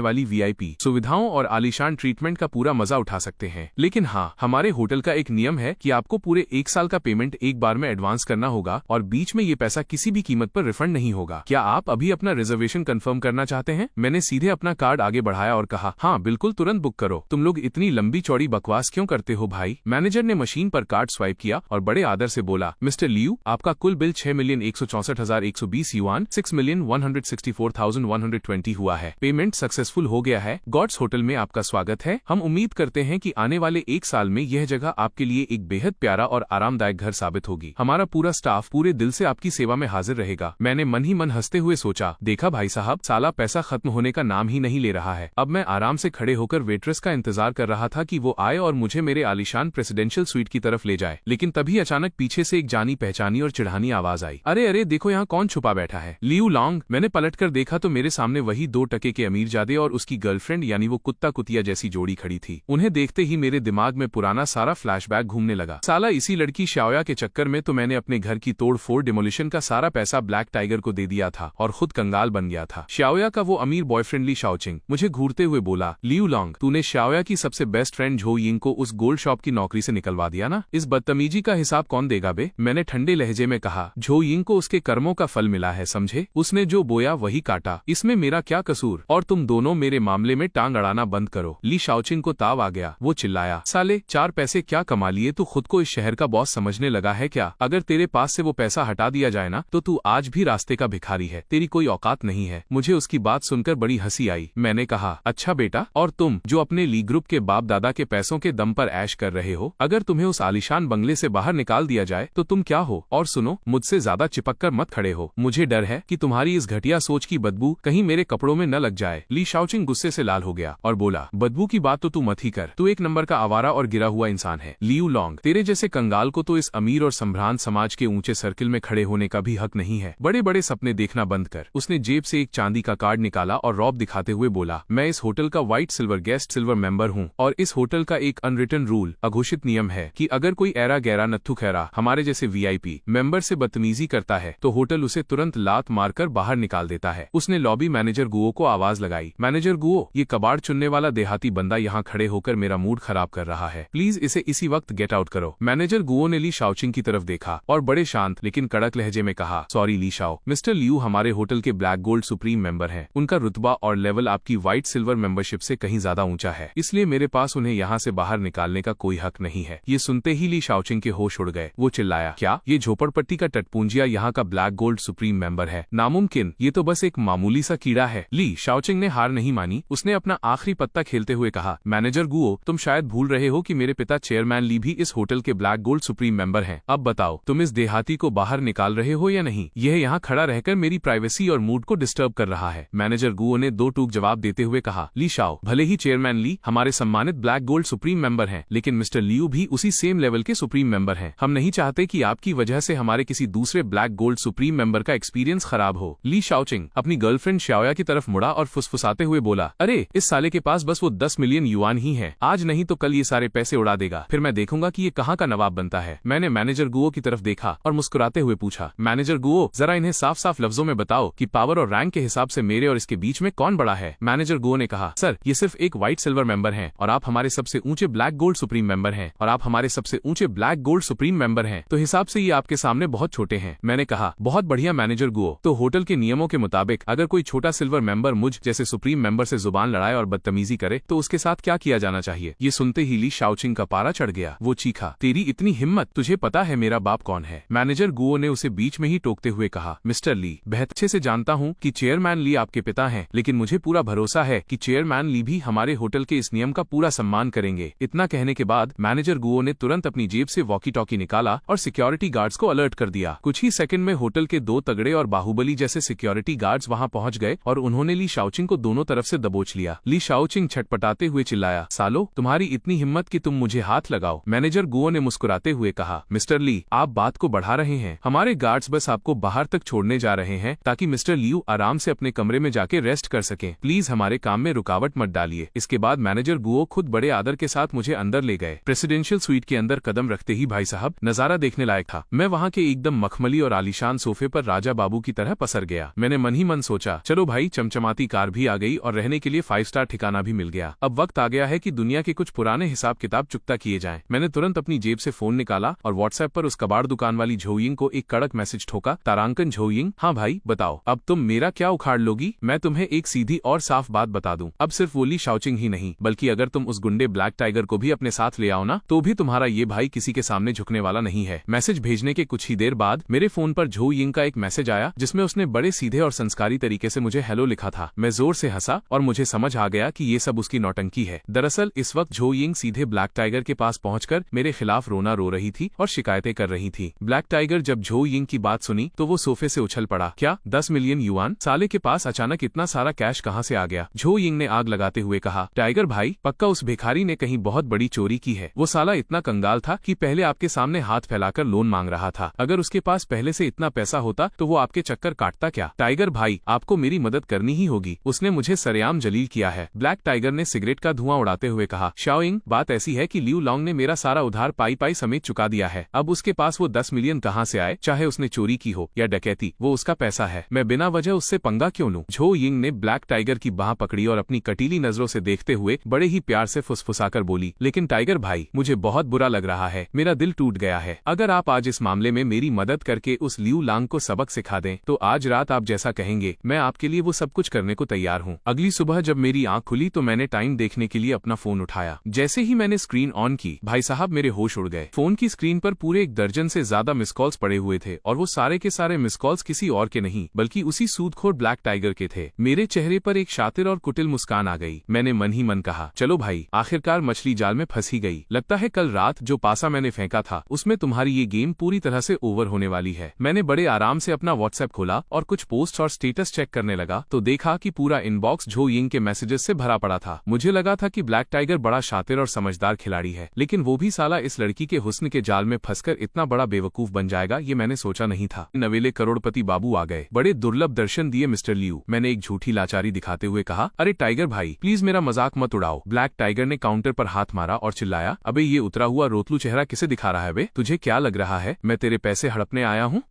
वाली VIP सुविधाओं और आलीशान ट्रीटमेंट का पूरा मजा उठा सकते हैं। लेकिन हाँ, हमारे होटल का एक नियम है कि आपको पूरे 1 साल का पेमेंट एक बार में एडवांस करना होगा और बीच में ये पैसा किसी भी कीमत पर रिफंड नहीं होगा। क्या आप अभी अपना रिजर्वेशन कंफर्म करना चाहते हैं? मैंने सीधे अपना कार्ड आगे बढ़ाया और कहा, हाँ बिल्कुल, तुरंत बुक करो। तुम लोग इतनी लंबी चौड़ी बकवास क्यों करते हो भाई? मैनेजर ने मशीन पर कार्ड स्वाइप किया और बड़े आदर से बोला, मिस्टर लियू, आपका कुल बिल 6,164,120 युआन 6,164,120 हुआ है। पेमेंट सक्सेसफुल हो गया है। गॉड्स होटल में आपका स्वागत है। हम उम्मीद करते हैं कि आने वाले 1 साल में यह जगह आपके लिए एक बेहद प्यारा और आरामदायक घर साबित होगी। हमारा पूरा स्टाफ पूरे दिल से आपकी सेवा में हाजिर रहेगा। मैंने मन ही मन हंसते हुए सोचा, देखा भाई साहब, साला पैसा खत्म होने का नाम ही नहीं ले रहा है। अब मैं आराम से खड़े होकर वेट्रेस का इंतजार कर रहा था कि वो आए और मुझे मेरे आलीशान प्रेसिडेंशियल स्वीट की तरफ ले जाए। लेकिन तभी अचानक पीछे से एक जानी पहचानी और चिढ़ानी आवाज आई, अरे अरे देखो यहाँ कौन छुपा बैठा है। Liu long. मैंने पलटकर देखा तो मेरे सामने वही 2 टके के अमीरजादे और उसकी गर्लफ्रेंड यानी वो कुत्ता कुतिया जैसी जोड़ी खड़ी थी। उन्हें देखते ही मेरे दिमाग में पुराना सारा फ्लैशबैक घूमने लगा। साला इसी लड़की शाओया के चक्कर में तो मैंने अपने घर की तोड़-फोड़ डिमोलिशन का सारा पैसा ब्लैक टाइगर को दे दिया था और खुद कंगाल बन गया था। शाओया का वो अमीर बॉयफ्रेंड ली शाओचिंग मुझे घूरते हुए बोला, लियू लॉन्ग, तूने शाओया की सबसे बेस्ट फ्रेंड झो यिंग को उस गोल्ड शॉप की नौकरी से निकलवा दिया ना? इस बदतमीजी का हिसाब कौन देगा बे? मैंने ठंडे लहजे में कहा, झो यिंग को उसके कर्मों का फल मिला है, समझे? उसने जो बोया वही काटा। इसमें मेरा क्या कसूर? और तुम दोनों मेरे मामले में टांग अड़ाना बंद करो। ली शाओचिंग को ताव आ गया। वो चिल्लाया, साले 4 पैसे क्या कमा लिए? तू खुद को इस शहर का बॉस समझने लगा है क्या? अगर तेरे पास से वो पैसा हटा दिया जाए ना तो तू आज भी रास्ते का भिखारी है। तेरी कोई औकात नहीं है। मुझे उसकी बात सुनकर बड़ी हंसी आई। मैंने कहा, अच्छा बेटा, और तुम जो अपने ली ग्रुप के बाप दादा के पैसों के दम पर ऐश कर रहे हो, अगर तुम्हें उस आलीशान बंगले से बाहर निकाल दिया जाए तो तुम क्या हो? और सुनो, मुझसे ज्यादा चिपक कर मत खड़े हो। मुझे डर है कि तुम्हारी इस घटिया सोच की बदबू कहीं मेरे कपड़ों में न लग जाए। ली शाओचिंग गुस्से से लाल हो गया और बोला, बदबू की बात तो तू मत ही कर। तू एक नंबर का आवारा और गिरा हुआ इंसान है। लियू लॉन्ग, तेरे जैसे कंगाल को तो इस अमीर और संभ्रांत समाज के ऊंचे सर्किल में खड़े होने का भी हक नहीं है। बड़े बड़े सपने देखना बंद कर। उसने जेब से एक चांदी का कार्ड निकाला और रौब दिखाते हुए बोला, मैं इस होटल का white silver guest silver member हूँ और इस होटल का एक अनरिटन रूल, अघोषित नियम है कि अगर कोई ऐरा गैरा नत्थु खैरा हमारे जैसे VIP मेंबर से बदतमीजी करता है तो होटल उसे तुरंत लात मारकर बाहर निकाल देता है। उसने लॉबी मैनेजर गुओ को आवाज लगाई, मैनेजर गुओ, ये कबाड़ चुनने वाला देहाती बंदा यहाँ खड़े होकर मेरा मूड खराब कर रहा है। प्लीज इसे इसी वक्त गेट आउट करो। मैनेजर गुओ ने ली शाओचिंग की तरफ देखा और बड़े शांत लेकिन कड़क लहजे में कहा, सॉरी ली शाओ, मिस्टर लियू हमारे होटल के ब्लैक गोल्ड सुप्रीम मेंबर हैं। उनका रुतबा और लेवल आपकी व्हाइट सिल्वर मेंबरशिप से कहीं ज्यादा ऊंचा है, इसलिए मेरे पास उन्हें यहाँ से बाहर निकालने का कोई हक नहीं है। ये सुनते ही ली शाओचिंग के होश उड़ गए। वो चिल्लाया, क्या ये झोपड़पट्टी का टटपूंजिया यहाँ का ब्लैक गोल्ड सुप्रीम मेंबर है? नामुमकिन, ये तो बस एक मामूली सा कीड़ा है। ली शाओचिंग ने हार नहीं मानी। उसने अपना आखिरी पत्ता खेलते हुए कहा, मैनेजर गुओ, तुम शायद भूल रहे हो कि मेरे पिता चेयरमैन ली भी इस होटल के ब्लैक गोल्ड सुप्रीम मेंबर हैं। अब बताओ, तुम इस देहाती को बाहर निकाल रहे हो या नहीं? यह यहाँ खड़ा रहकर मेरी प्राइवेसी और मूड को डिस्टर्ब कर रहा है। मैनेजर गुओ ने 2 टूक जवाब देते हुए कहा, ली शाओ, भले ही चेयरमैन ली हमारे सम्मानित ब्लैक गोल्ड सुप्रीम मेंबर हैं, लेकिन मिस्टर लियू भी उसी सेम लेवल के सुप्रीम मेंबर हैं। हम नहीं चाहते कि आपकी वजह से हमारे किसी दूसरे ब्लैक गोल्ड सुप्रीम मेंबर का एक्सपीरियंस खराब हो। ली शाओचिंग अपनी गर्लफ्रेंड शाओया की तरफ मुड़ा और फुसफुसाते हुए बोला, अरे इस साले के पास बस वो 10 मिलियन युआन ही है। आज नहीं तो कल ये सारे पैसे उड़ा देगा, फिर मैं देखूंगा कि ये कहाँ का नवाब बनता है। मैंने मैनेजर गुओ की तरफ देखा और मुस्कुराते हुए पूछा, मैनेजर गुओ, जरा इन्हें साफ साफ लफ्जों में बताओ कि पावर और रैंक के हिसाब से मेरे और इसके बीच में कौन बड़ा है? मैनेजर गुओ ने कहा, सर, ये सिर्फ एक व्हाइट सिल्वर मेंबर हैं और आप हमारे सबसे ऊंचे ब्लैक गोल्ड सुप्रीम मेंबर हैं और आप हमारे सबसे ऊंचे ब्लैक गोल्ड सुप्रीम मेंबर हैं, तो हिसाब से ये आपके सामने बहुत छोटे हैं। मैंने कहा, बहुत बढ़िया मैनेजर गुओ, तो होटल के नियमों के मुताबिक अगर कोई छोटा सिल्वर मेंबर मुझ जैसे सुप्रीम मेंबर से जुबान लड़ाए और बदतमीजी करे तो उसके साथ क्या किया जाना चाहिए? ये सुनते ही ली शाओचिंग का पारा चढ़ गया। वो चीखा, तेरी इतनी हिम्मत, तुझे पता है मेरा बाप कौन है? मैनेजर गुओ ने उसे बीच में ही टोकते हुए कहा, मिस्टर ली, बेहद अच्छे से जानता हूँ कि चेयरमैन ली आपके पिता हैं, लेकिन मुझे पूरा भरोसा है कि चेयरमैन ली भी हमारे होटल के इस नियम का पूरा सम्मान करेंगे। इतना कहने के बाद मैनेजर गुओ ने तुरंत अपनी जेब से वॉकी टॉकी निकाला और सिक्योरिटी सिक्योरिटी गार्ड्स को अलर्ट कर दिया। कुछ ही सेकंड में होटल के 2 तगड़े और बाहुबली जैसे सिक्योरिटी गार्ड्स वहां पहुंच गए और उन्होंने ली शाओचिंग को दोनों तरफ से दबोच लिया। ली शाओचिंग छटपटाते हुए चिल्लाया, सालो तुम्हारी इतनी हिम्मत कि तुम मुझे हाथ लगाओ। मैनेजर गुओ ने मुस्कुराते हुए कहा, मिस्टर ली आप बात को बढ़ा रहे हैं, हमारे गार्ड्स बस आपको बाहर तक छोड़ने जा रहे हैं ताकि मिस्टर लियू आराम से अपने कमरे में जाके रेस्ट कर सकें। प्लीज हमारे काम में रुकावट मत डालिए। इसके बाद मैनेजर गुओ खुद बड़े आदर के साथ मुझे अंदर ले गए। प्रेसिडेंशियल स्वीट के अंदर कदम रखते ही भाई साहब नजारा देखने लायक था। मैं वहाँ के एकदम मखमली और आलीशान सोफे पर राजा बाबू की तरह पसर गया। मैंने मन ही मन सोचा, चलो भाई चमचमाती कार भी आ गई और रहने के लिए 5 स्टार ठिकाना भी मिल गया। अब वक्त आ गया है कि दुनिया के कुछ पुराने हिसाब किताब चुकता किए जाएं। मैंने तुरंत अपनी जेब से फोन निकाला और व्हाट्सएप पर उस कबाड़ दुकान वाली झोयिंग को एक कड़क मैसेज ठोका, तारांकन झोयिंग, हाँ भाई बताओ अब तुम मेरा क्या उखाड़ लोगी? मैं तुम्हें एक सीधी और साफ बात बता दूं, अब सिर्फ वो ली शाओचिंग ही नहीं बल्कि अगर तुम उस गुंडे ब्लैक टाइगर को भी अपने साथ ले आओ ना तो भी तुम्हारा ये भाई किसी के सामने झुकने वाला नहीं है। मैसेज भेजने के कुछ ही देर बाद मेरे फोन पर झो यिंग का एक मैसेज आया जिसमें उसने बड़े सीधे और संस्कारी तरीके से मुझे हेलो लिखा था। मैं जोर से हंसा और मुझे समझ आ गया कि ये सब उसकी नौटंकी है। दरअसल इस वक्त झो यिंग सीधे ब्लैक टाइगर के पास पहुंचकर मेरे खिलाफ रोना रो रही थी और शिकायतें कर रही थी। ब्लैक टाइगर जब झो यिंग की बात सुनी तो वो सोफे से उछल पड़ा। क्या 10 मिलियन युआन? साले के पास अचानक इतना सारा कैश कहाँ से आ गया? झो यिंग ने आग लगाते हुए कहा, टाइगर भाई पक्का उस भिखारी ने कहीं बहुत बड़ी चोरी की है। वो साला इतना कंगाल था कि पहले आपके सामने हाथ फैलाकर लोन मांग रहा था। अगर उसके पास पहले से इतना पैसा होता तो वो आपके चक्कर काटता क्या? टाइगर भाई आपको मेरी मदद करनी ही होगी, उसने मुझे सरेआम जलील किया है। ब्लैक टाइगर ने सिगरेट का धुआं उड़ाते हुए कहा, शाओइंग बात ऐसी है कि लियू लॉन्ग ने मेरा सारा उधार पाई पाई समेत चुका दिया है। अब उसके पास वो 10 मिलियन कहाँ से आए? चाहे उसने चोरी की हो या डकैती, वो उसका पैसा है। मैं बिना वजह उससे पंगा क्यों लूं? झो यिंग ने ब्लैक टाइगर की बाह पकड़ी और अपनी कटीली नजरों से देखते हुए बड़े ही प्यार से फुसफुसाकर बोली, लेकिन टाइगर भाई मुझे बहुत बुरा लग रहा है, मेरा दिल टूट गया है। अगर आप आज इस मामले में मेरी मदद करके उस लियू लांग को सबक सिखा दें तो आज रात आप जैसा कहेंगे मैं आपके लिए वो सब कुछ करने को तैयार हूँ। अगली सुबह जब मेरी आंख खुली तो मैंने टाइम देखने के लिए अपना फोन उठाया। जैसे ही मैंने स्क्रीन ऑन की भाई साहब मेरे होश उड़ गए। फोन की स्क्रीन पर पूरे 1 दर्जन से ज्यादा मिस कॉल्स पड़े हुए थे और वो सारे के सारे मिस कॉल्स किसी और के नहीं बल्कि उसी सूदखोर ब्लैक टाइगर के थे। मेरे चेहरे पर एक शातिर और कुटिल मुस्कान आ गई। मैंने मन ही मन कहा, चलो भाई आखिरकार मछली जाल में फंस ही गई। लगता है कल रात जो पासा मैंने फेंका था उसमें तुम्हारी ये गेम पूरी तरह से ओवर होने वाली है। मैंने बड़े आराम से अपना व्हाट्सएप खोला और कुछ पोस्ट और स्टेटस चेक करने लगा तो देखा कि पूरा इनबॉक्स झो यिंग के मैसेजेस से भरा पड़ा था। मुझे लगा था कि ब्लैक टाइगर बड़ा शातिर और समझदार खिलाड़ी है, लेकिन वो भी साला इस लड़की के हुस्न के जाल में फंसकर इतना बड़ा बेवकूफ बन जाएगा ये मैंने सोचा नहीं था। नवेले करोड़पति बाबू आ गए। बड़े दुर्लभ दर्शन दिए मिस्टर लियू। मैंने एक झूठी लाचारी दिखाते हुए कहा, अरे टाइगर भाई प्लीज मेरा मजाक मत उड़ाओ। ब्लैक टाइगर ने काउंटर पर हाथ मारा और चिल्लाया, अबे ये उतरा हुआ रोतलू चेहरा किसे दिखा रहा है बे? तुझे क्या लग रहा है मैं तेरे पैसे हड़पने आया हूँ?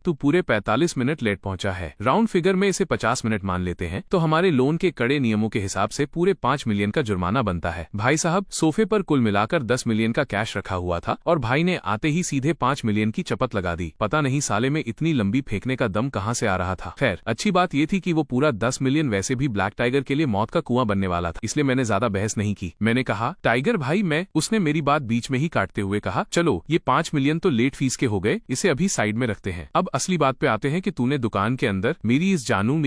तू पूरे 45 मिनट लेट पहुंचा है। राउंड फिगर में इसे 50 मिनट मान लेते हैं तो हमारे लोन के कड़े नियमों के हिसाब से पूरे 5 मिलियन का जुर्माना बनता है। भाई साहब सोफे पर कुल मिलाकर 10 मिलियन का कैश रखा हुआ था और भाई ने आते ही सीधे 5 मिलियन की चपत लगा दी। पता नहीं साले में इतनी लंबी फेंकने का दम कहाँ से आ रहा था। खैर अच्छी बात ये थी कि वो पूरा 10 मिलियन वैसे भी ब्लैक टाइगर के लिए मौत का कुआं बनने वाला था, इसलिए मैंने ज्यादा बहस नहीं की। मैंने कहा, टाइगर भाई उसने मेरी बात बीच में ही काटते हुए कहा, चलो ये 5 मिलियन तो लेट फीस के हो गए, इसे अभी साइड में रखते हैं। अब असली बात पे आते हैं कि तूने दुकान के अंदर मेरी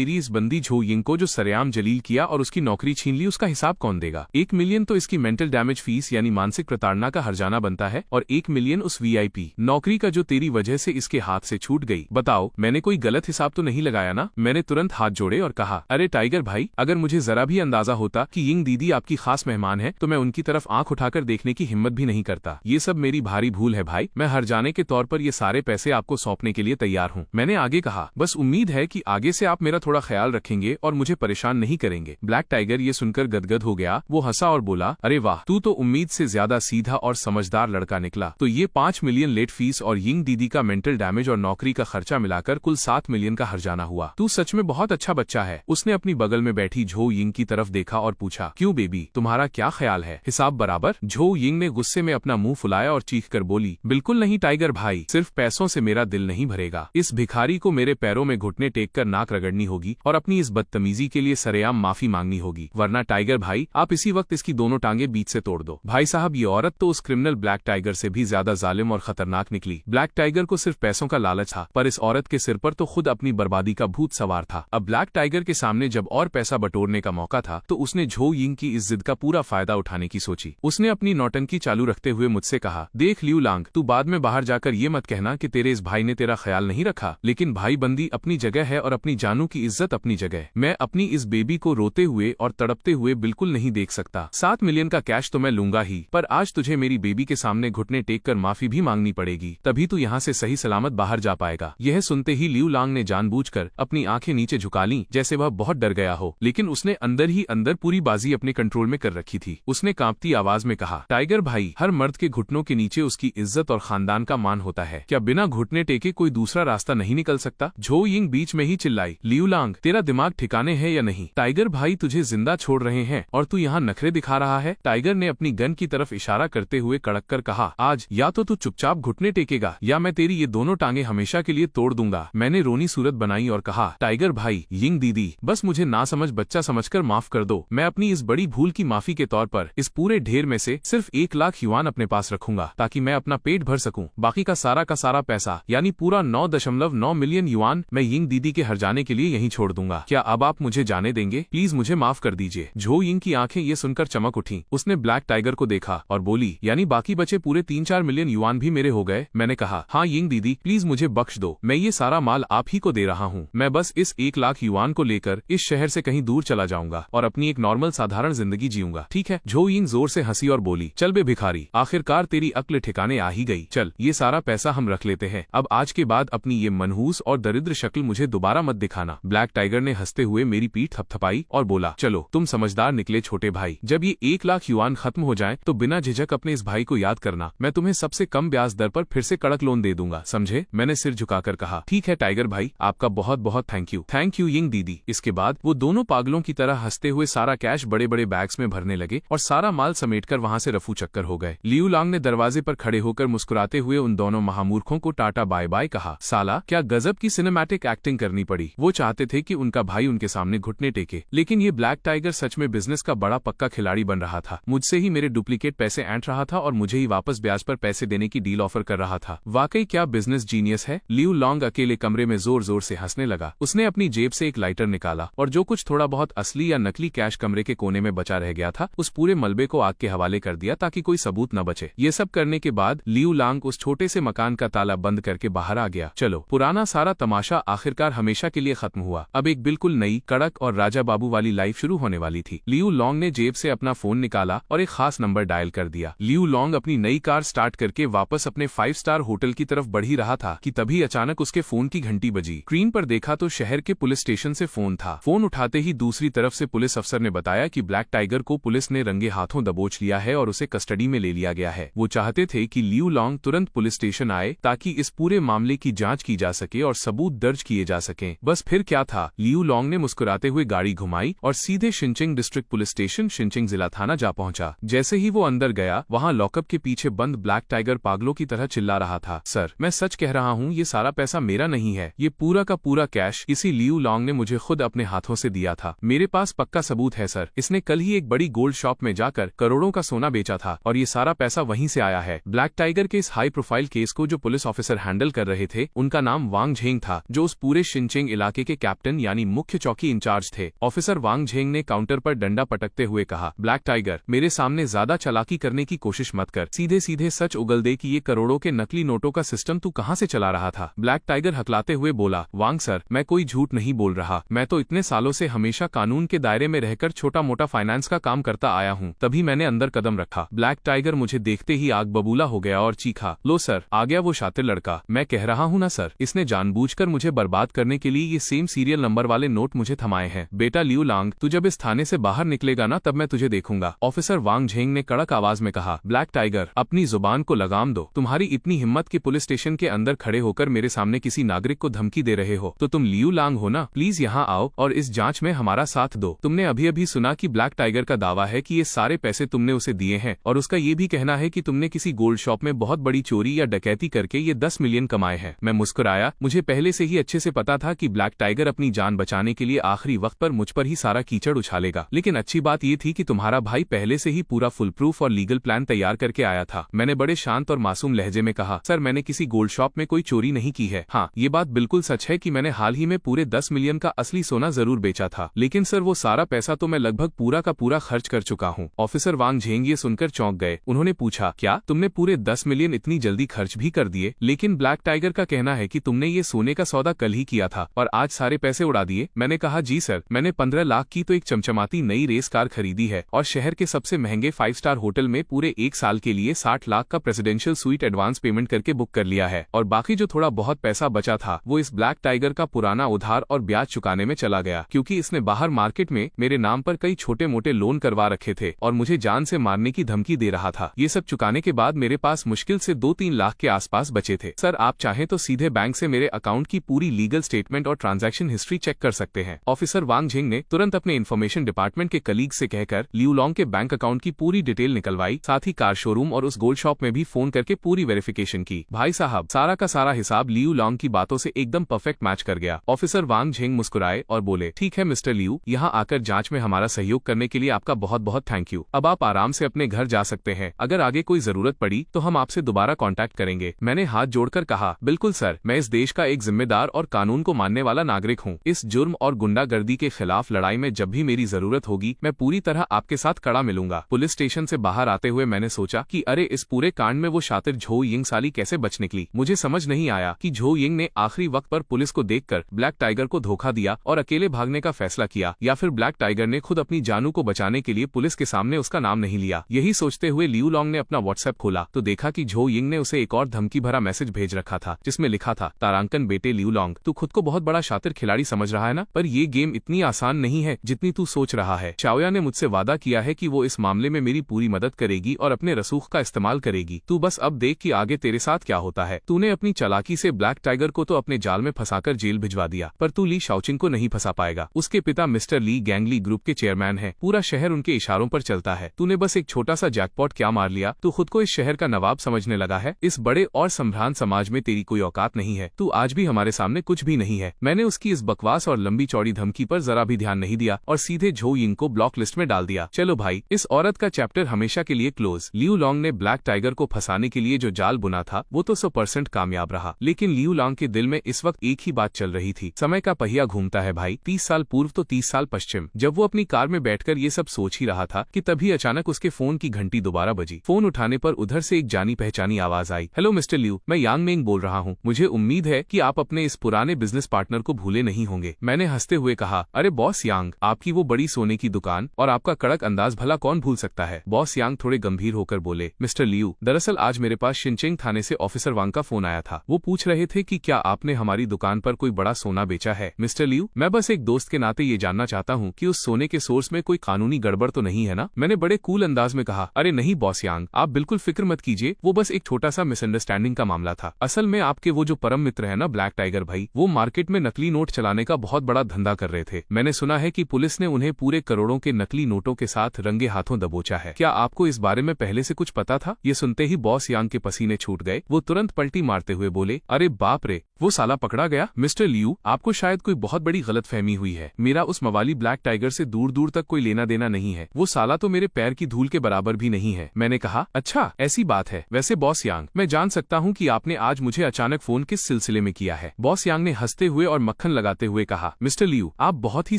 इस बंदी झो यिंग को जो सरेआम जलील किया और उसकी नौकरी छीन ली, उसका हिसाब कौन देगा? 1 मिलियन तो इसकी मेंटल डैमेज फीस यानी मानसिक प्रताड़ना का हर्जाना बनता है और 1 मिलियन उस VIP नौकरी का जो तेरी वजह से इसके हाथ से छूट गई। बताओ मैंने कोई गलत हिसाब तो नहीं लगाया ना? मैंने तुरंत हाथ जोड़े और कहा, अरे टाइगर भाई अगर मुझे जरा भी अंदाजा होता कि यिंग दीदी आपकी खास मेहमान है तो मैं उनकी तरफ आंख उठाकर देखने की हिम्मत भी नहीं करता। ये सब मेरी भारी भूल है भाई, मैं हर्जाने के तौर पर ये सारे पैसे आपको सौंपने के लिए तैयार हूँ। मैंने आगे कहा, बस उम्मीद है कि आगे से आप मेरा थोड़ा ख्याल रखेंगे और मुझे परेशान नहीं करेंगे। ब्लैक टाइगर ये सुनकर गदगद हो गया। वो हंसा और बोला, अरे वाह तू तो उम्मीद से ज्यादा सीधा और समझदार लड़का निकला। तो ये 5 मिलियन लेट फीस और यिंग दीदी का मेंटल डैमेज और नौकरी का खर्चा मिलाकर कुल 7 मिलियन का हर्जाना हुआ। तू सच में बहुत अच्छा बच्चा है। उसने अपनी बगल में बैठी झो यिंग की तरफ देखा और पूछा, क्यों बेबी तुम्हारा क्या ख्याल है? हिसाब बराबर? झो यिंग ने गुस्से में अपना मुंह फुलाया और चीख कर बोली, बिल्कुल नहीं टाइगर भाई, सिर्फ पैसों से मेरा दिल नहीं भरेगा। इस भिखारी को मेरे पैरों में घुटने टेक कर नाक रगड़नी होगी और अपनी इस बदतमीजी के लिए सरेआम माफी मांगनी होगी, वरना टाइगर भाई आप इसी वक्त इसकी दोनों टांगे बीच से तोड़ दो। भाई साहब ये औरत तो उस क्रिमिनल ब्लैक टाइगर से भी ज्यादा जालिम और खतरनाक निकली। ब्लैक टाइगर को सिर्फ पैसों का लालच था पर इस औरत के सिर पर तो खुद अपनी बर्बादी का भूत सवार था। अब ब्लैक टाइगर के सामने जब और पैसा बटोरने का मौका था तो उसने झो यिंग की इस जिद का पूरा फायदा उठाने की सोची। उसने अपनी नौटंकी चालू रखते हुए मुझसे कहा, देख लियू लांग तू बाद में बाहर जाकर जाकर ये मत कहना कि तेरे इस भाई ने तेरा ख्याल नहीं रखा, लेकिन भाई बंदी अपनी जगह है और अपनी जानू की इज्जत अपनी जगह। मैं अपनी इस बेबी को रोते हुए और तड़पते हुए बिल्कुल नहीं देख सकता। 7 मिलियन का कैश तो मैं लूंगा ही, पर आज तुझे मेरी बेबी के सामने घुटने टेक कर माफी भी मांगनी पड़ेगी, तभी तू यहाँ से सही सलामत बाहर जा पाएगा। यह सुनते ही लियू लांग ने जानबूझकर अपनी आंखें नीचे झुका लीं, जैसे वह बहुत डर गया हो, लेकिन उसने अंदर ही अंदर पूरी बाजी अपने कंट्रोल में कर रखी थी। उसने कांपती आवाज में कहा, टाइगर भाई, हर मर्द के घुटनों के नीचे उसकी इज्जत और खानदान का मान होता है। क्या बिना घुटने टेके कोई दूसरा रास्ता नहीं निकल सकता? झो यिंग बीच में ही चिल्लाई, लियू लांग, तेरा दिमाग ठिकाने है या नहीं? टाइगर भाई तुझे जिंदा छोड़ रहे हैं और तू यहाँ नखरे दिखा रहा है। टाइगर ने अपनी गन की तरफ इशारा करते हुए कड़क कर कहा, आज या तो तू चुपचाप घुटने टेकेगा या मैं तेरी ये दोनों टांगे हमेशा के लिए तोड़ दूंगा। मैंने रोनी सूरत बनाई और कहा, टाइगर भाई, यिंग दीदी, बस मुझे नासमझ बच्चा समझकर माफ कर दो। मैं अपनी इस बड़ी भूल की माफी के तौर पर इस पूरे ढेर में से सिर्फ 1 लाख युआन अपने पास रखूंगा, ताकि मैं अपना पेट भर सकूं। बाकी का सारा पैसा यानी पूरा 9.9 मिलियन युआन मैं यिंग दीदी के हर जाने के लिए यहीं छोड़ दूंगा। क्या अब आप मुझे जाने देंगे? प्लीज मुझे माफ कर दीजिए। झो यिंग की आंखें ये सुनकर चमक उठी। उसने ब्लैक टाइगर को देखा और बोली, यानी बाकी बचे पूरे 3-4 मिलियन युआन भी मेरे हो गए? मैंने कहा, हाँ यिंग दीदी, प्लीज मुझे बख्श दो। मैं ये सारा माल आप ही को दे रहा हूँ। मैं बस इस 1 लाख युआन को लेकर इस शहर से कहीं दूर चला जाऊंगा और अपनी एक नॉर्मल साधारण जिंदगी जीऊंगा, ठीक है? झो यिंग जोर से हंसी और बोली, चल बे भिखारी, आखिरकार तेरी अक्ल ठिकाने आ ही गई। चल, ये सारा पैसा हम रख लेते हैं। अब आज के बाद अपनी ये मनहूस और दरिद्र शक्ल मुझे दोबारा मत दिखाना। ब्लैक टाइगर ने हंसते हुए मेरी पीठ थपथपाई और बोला, चलो तुम समझदार निकले छोटे भाई। जब ये 1 लाख युआन खत्म हो जाए तो बिना झिझक अपने इस भाई को याद करना। मैं तुम्हें सबसे कम ब्याज दर पर फिर से कड़क लोन दे दूंगा, समझे? मैंने सिर झुकाकर कहा, ठीक है टाइगर भाई, आपका बहुत बहुत thank you. Thank you Ying दीदी। इसके बाद वो दोनों पागलों की तरह हंसते हुए सारा कैश बड़े बड़े बैग्स में भरने लगे और सारा माल समेटकर वहां से रफू चक्कर हो गए। लियू लांग ने दरवाजे पर खड़े होकर मुस्कुराते हुए उन दोनों महामूर्खों को टाटा बाय बाय कहा। साला, क्या गजब की सिनेमैटिक एक्टिंग करनी पड़ी। वो चाहते थे कि उनका भाई उनके सामने घुटने टेके, लेकिन ये ब्लैक टाइगर सच में बिजनेस का बड़ा पक्का खिलाड़ी बन रहा था। मुझसे ही मेरे डुप्लीकेट पैसे ऐंठ रहा था और मुझे ही वापस ब्याज पर पैसे देने की डील ऑफर कर रहा था। वाकई क्या बिजनेस जीनियस है। लियू लांग अकेले कमरे में जोर जोर से हंसने लगा। उसने अपनी जेब से एक लाइटर निकाला और जो कुछ थोड़ा बहुत असली या नकली कैश कमरे के कोने में बचा रह गया था, उस पूरे मलबे को आग के हवाले कर दिया ताकि कोई सबूत न बचे। ये सब करने के बाद लियू लांग उस छोटे से मकान का ताला बंद करके बाहर आ गया। चलो, पुराना सारा तमाशा आखिरकार हमेशा के लिए खत्म हुआ। अब एक बिल्कुल नई, कड़क और राजा बाबू वाली लाइफ शुरू होने वाली थी। लियू लॉन्ग ने जेब से अपना फोन निकाला और एक खास नंबर डायल कर दिया। लियू लॉन्ग अपनी नई कार स्टार्ट करके वापस अपने 5 स्टार होटल की तरफ बढ़ ही रहा था कि तभी अचानक उसके फोन की घंटी बजी। स्क्रीन पर देखा तो शहर के पुलिस स्टेशन से फोन था। फोन उठाते ही दूसरी तरफ से पुलिस अफसर ने बताया कि ब्लैक टाइगर को पुलिस ने रंगे हाथों दबोच लिया है और उसे कस्टडी में ले लिया गया है। वो चाहते थे कि लियू लॉन्ग तुरंत पुलिस स्टेशन आए ताकि इस पूरे मामले की जांच की जा सके और सबूत दर्ज किए जा सकें। बस फिर क्या था, लियू लॉन्ग ने मुस्कुराते हुए गाड़ी घुमाई और सीधे शिनचिंग डिस्ट्रिक्ट पुलिस स्टेशन शिनचिंग जिला थाना जा पहुंचा। जैसे ही वो अंदर गया, वहां लॉकअप के पीछे बंद ब्लैक टाइगर पागलों की तरह चिल्ला रहा था, सर, मैं सच कह रहा हूँ, ये सारा पैसा मेरा नहीं है। ये पूरा का पूरा कैश इसी लियू लॉन्ग ने मुझे खुद अपने हाथों से दिया था। मेरे पास पक्का सबूत है सर। इसने कल ही एक बड़ी गोल्ड शॉप में जाकर करोड़ों का सोना बेचा था और ये सारा पैसा वहीं से आया है। ब्लैक टाइगर के इस हाई प्रोफाइल केस को जो पुलिस ऑफिसर हैंडल कर रहे थे, उनका नाम वांग झेंग था, जो उस पूरे शिनचिंग इलाके के कैप्टन यानी मुख्य चौकी इंचार्ज थे। ऑफिसर वांग झेंग ने काउंटर पर डंडा पटकते हुए कहा, ब्लैक टाइगर, मेरे सामने ज्यादा चालाकी करने की कोशिश मत कर। सीधे सीधे सच उगल दे कि ये करोड़ों के नकली नोटों का सिस्टम तू कहां से चला रहा था। ब्लैक टाइगर हकलाते हुए बोला, वांग सर, मैं कोई झूठ नहीं बोल रहा। मैं तो इतने सालों से हमेशा कानून के दायरे में रहकर छोटा मोटा फाइनेंस का काम करता आया हूँ, तभी मैंने अंदर कदम रखा। ब्लैक टाइगर मुझे देखते ही आग बबूला हो गया और चीखा, लो सर, आ गया वो शातिर लड़का। मैं कह रहा हूँ ना सर, इसने जानबूझकर मुझे बर्बाद करने के लिए ये सेम सीरियल नंबर वाले नोट मुझे थमाए हैं। बेटा लियू लांग, तू जब इस थाने से बाहर निकलेगा ना, तब मैं तुझे देखूंगा। ऑफिसर वांग झेंग ने कड़क आवाज में कहा, ब्लैक टाइगर, अपनी जुबान को लगाम दो। तुम्हारी इतनी हिम्मत कि पुलिस स्टेशन के अंदर खड़े होकर मेरे सामने किसी नागरिक को धमकी दे रहे हो, तो तुम लियू लांग हो ना? प्लीज यहाँ आओ और इस जांच में हमारा साथ दो। तुमने अभी अभी सुना कि ब्लैक टाइगर का दावा है कि ये सारे पैसे तुमने उसे दिए हैं और उसका ये भी कहना है कि तुमने किसी गोल्ड शॉप में बहुत बड़ी चोरी या डकैती करके ये 10 मिलियन कमाए हैं। मैं मुस्कुराया। मुझे पहले से ही अच्छे से पता था कि ब्लैक टाइगर अपनी जान बचाने के लिए आखिरी वक्त पर मुझ पर ही सारा कीचड़ उछालेगा, लेकिन अच्छी बात ये थी कि तुम्हारा भाई पहले से ही पूरा फुल प्रूफ और लीगल प्लान तैयार करके आया था। मैंने बड़े शांत और मासूम लहजे में कहा, सर, मैंने किसी गोल्ड शॉप में कोई चोरी नहीं की है। हाँ, ये बात बिल्कुल सच है कि मैंने हाल ही में पूरे 10 मिलियन का असली सोना जरूर बेचा था, लेकिन सर वो सारा पैसा तो मैं लगभग पूरा का पूरा खर्च कर चुका हूँ। ऑफिसर वांग झेंग ये सुनकर चौंक गए। उन्होंने पूछा, क्या तुमने पूरे 10 मिलियन इतनी जल्दी खर्च भी कर दिए, लेकिन ब्लैक टाइगर का कहना है कि तुमने ये सोने का सौदा कल ही किया था और आज सारे पैसे उड़ा दिए। मैंने कहा जी सर, मैंने 15 लाख की तो एक चमचमाती नई रेस कार खरीदी है और शहर के सबसे महंगे 5 स्टार होटल में पूरे 1 साल के लिए 60 लाख का प्रेसिडेंशियल स्वीट एडवांस पेमेंट करके बुक कर लिया है, और बाकी जो थोड़ा बहुत पैसा बचा था वो इस ब्लैक टाइगर का पुराना उधार और ब्याज चुकाने में चला गया, क्योंकि इसने बाहर मार्केट में मेरे नाम पर कई छोटे मोटे लोन करवा रखे थे और मुझे जान से मारने की धमकी दे रहा था। ये सब चुकाने के बाद मेरे पास मुश्किल से 2-3 लाख के आसपास बचे थे। सर, आप चाहें तो सीधे बैंक से मेरे अकाउंट की पूरी लीगल स्टेटमेंट और ट्रांजैक्शन हिस्ट्री चेक कर सकते हैं। ऑफिसर वांग झिंग ने तुरंत अपने इन्फॉर्मेशन डिपार्टमेंट के कलीग से कहकर लियू लॉन्ग के बैंक अकाउंट की पूरी डिटेल निकलवाई, साथ ही कार शोरूम और उस गोल्ड शॉप में भी फोन करके पूरी वेरिफिकेशन की। भाई साहब, सारा का सारा हिसाब लियू लॉन्ग की बातों से एकदम परफेक्ट मैच कर गया। ऑफिसर वांग झिंग मुस्कुराए और बोले, ठीक है मिस्टर लियू, यहाँ आकर जांच में हमारा सहयोग करने के लिए आपका बहुत बहुत थैंक यू। अब आप आराम से अपने घर जा सकते हैं। अगर आगे कोई जरूरत पड़ी तो हम आपसे दोबारा कांटेक्ट करेंगे। मैंने हाथ जोड़कर कहा, बिल्कुल सर, मैं इस देश का एक जिम्मेदार और कानून को मानने वाला नागरिक हूँ। इस जुर्म और गुंडागर्दी के खिलाफ लड़ाई में जब भी मेरी जरूरत होगी मैं पूरी तरह आपके साथ खड़ा मिलूंगा। पुलिस स्टेशन से बाहर आते हुए मैंने सोचा कि अरे, इस पूरे कांड में वो शातिर झो यिंग साली कैसे बच निकली। मुझे समझ नहीं आया कि झो यिंग ने आखिरी वक्त पर पुलिस को देखकर ब्लैक टाइगर को धोखा दिया और अकेले भागने का फैसला किया, या फिर ब्लैक टाइगर ने खुद अपनी जानू को बचाने के लिए पुलिस के सामने उसका नाम नहीं लिया। यही सोचते हुए लियू लॉन्ग ने अपना व्हाट्सएप खोला तो देखा कि झो यिंग ने उसे एक और धमकी भरा मैसेज भेज रखा था, जिसमें लिखा था, तारांकन बेटे लियू लॉन्ग, तू खुद को बहुत बड़ा शातिर खिलाड़ी समझ रहा है ना, पर ये गेम इतनी आसान नहीं है जितनी तू सोच रहा है। चाओया ने मुझसे वादा किया है कि वो इस मामले में मेरी पूरी मदद करेगी और अपने रसूख का इस्तेमाल करेगी। तू बस अब देख कि आगे तेरे साथ क्या होता है। तूने अपनी चालाकी से ब्लैक टाइगर को तो अपने जाल में फंसाकर जेल भिजवा दिया, पर तू ली शाओचिंग को नहीं फंसा पाएगा। उसके पिता मिस्टर ली गैंगली ग्रुप के चेयरमैन है, पूरा शहर उनके इशारों पर चलता है। तूने बस एक छोटा सा जैकपॉट क्या मार लिया, तू खुद को इस शहर का नवाब समझने लगा है। इस बड़े और संभ्रांत समाज में तेरी कोई औकात नहीं है। तू आज भी हमारे सामने कुछ भी नहीं है। मैंने उसकी इस बकवास और लंबी चौड़ी धमकी पर जरा भी ध्यान नहीं दिया और सीधे झो यिंग को ब्लॉक लिस्ट में डाल दिया। चलो भाई, इस औरत का चैप्टर हमेशा के लिए क्लोज। लियू लॉन्ग ने ब्लैक टाइगर को फंसाने के लिए जो जाल बुना था वो तो 100% कामयाब रहा, लेकिन लियू लॉन्ग के दिल में इस वक्त एक ही बात चल रही थी, समय का पहिया घूमता है भाई। 30 साल पूर्व तो 30 साल पश्चिम। जब वो अपनी कार में बैठकर ये सब सोच ही रहा था कि तभी अचानक उसके फोन की घंटी दोबारा बजी। फोन उठाने पर उधर से एक जानी पहचानी आवाज आई, हेलो मिस्टर लियू, मैं यांग मेंग बोल रहा हूँ। मुझे उम्मीद है कि आप अपने इस पुराने बिजनेस पार्टनर को भूले नहीं होंगे। मैंने हंसते हुए कहा, अरे बॉस यांग, आपकी वो बड़ी सोने की दुकान और आपका कड़क अंदाज भला कौन भूल सकता है। बॉस यांग थोड़े गंभीर होकर बोले, मिस्टर लियू, दरअसल आज मेरे पास शिनचेंग थाने से ऑफिसर वांग का फोन आया था। वो पूछ रहे थे कि क्या आपने हमारी दुकान पर कोई बड़ा सोना बेचा है। मिस्टर लियू, मैं बस एक दोस्त के नाते ये जानना चाहता हूँ कि उस सोने के सोर्स में कोई कानूनी गड़बड़ तो नहीं है ना। मैंने बड़े कूल अंदाज में कहा, अरे नहीं बॉस यांग, आप बिल्कुल फिक्र मत कीजिए, वो बस एक छोटा सा मिसअंडरस्टैंडिंग का मामला था। असल में आपके वो जो परम मित्र है ना ब्लैक टाइगर भाई, वो मार्केट में नकली नोट चलाने का बहुत बड़ा धंधा कर रहे थे। मैंने सुना है कि पुलिस ने उन्हें पूरे करोड़ों के नकली नोटों के साथ रंगे हाथों दबोचा है। क्या आपको इस बारे में पहले से कुछ पता था। ये सुनते ही बॉस यांग के पसीने छूट गए। वो तुरंत पलटी मारते हुए बोले, अरे बाप रे, वो साला पकड़ा गया। मिस्टर लियू, आपको शायद कोई बहुत बड़ी गलतफहमी हुई है। मेरा उस मवाली ब्लैक टाइगर से दूर दूर तक कोई लेना देना नहीं है। वो साला तो मेरे पैर की धूल के बराबर भी नहीं है। मैंने कहा, अच्छा ऐसी बात है। वैसे बॉस यांग, मैं जान सकता हूँ कि आपने आज मुझे अचानक फोन किस सिलसिले में किया है। बॉस यांग ने हंसते हुए और मक्खन लगाते हुए कहा, मिस्टर लियू, आप बहुत ही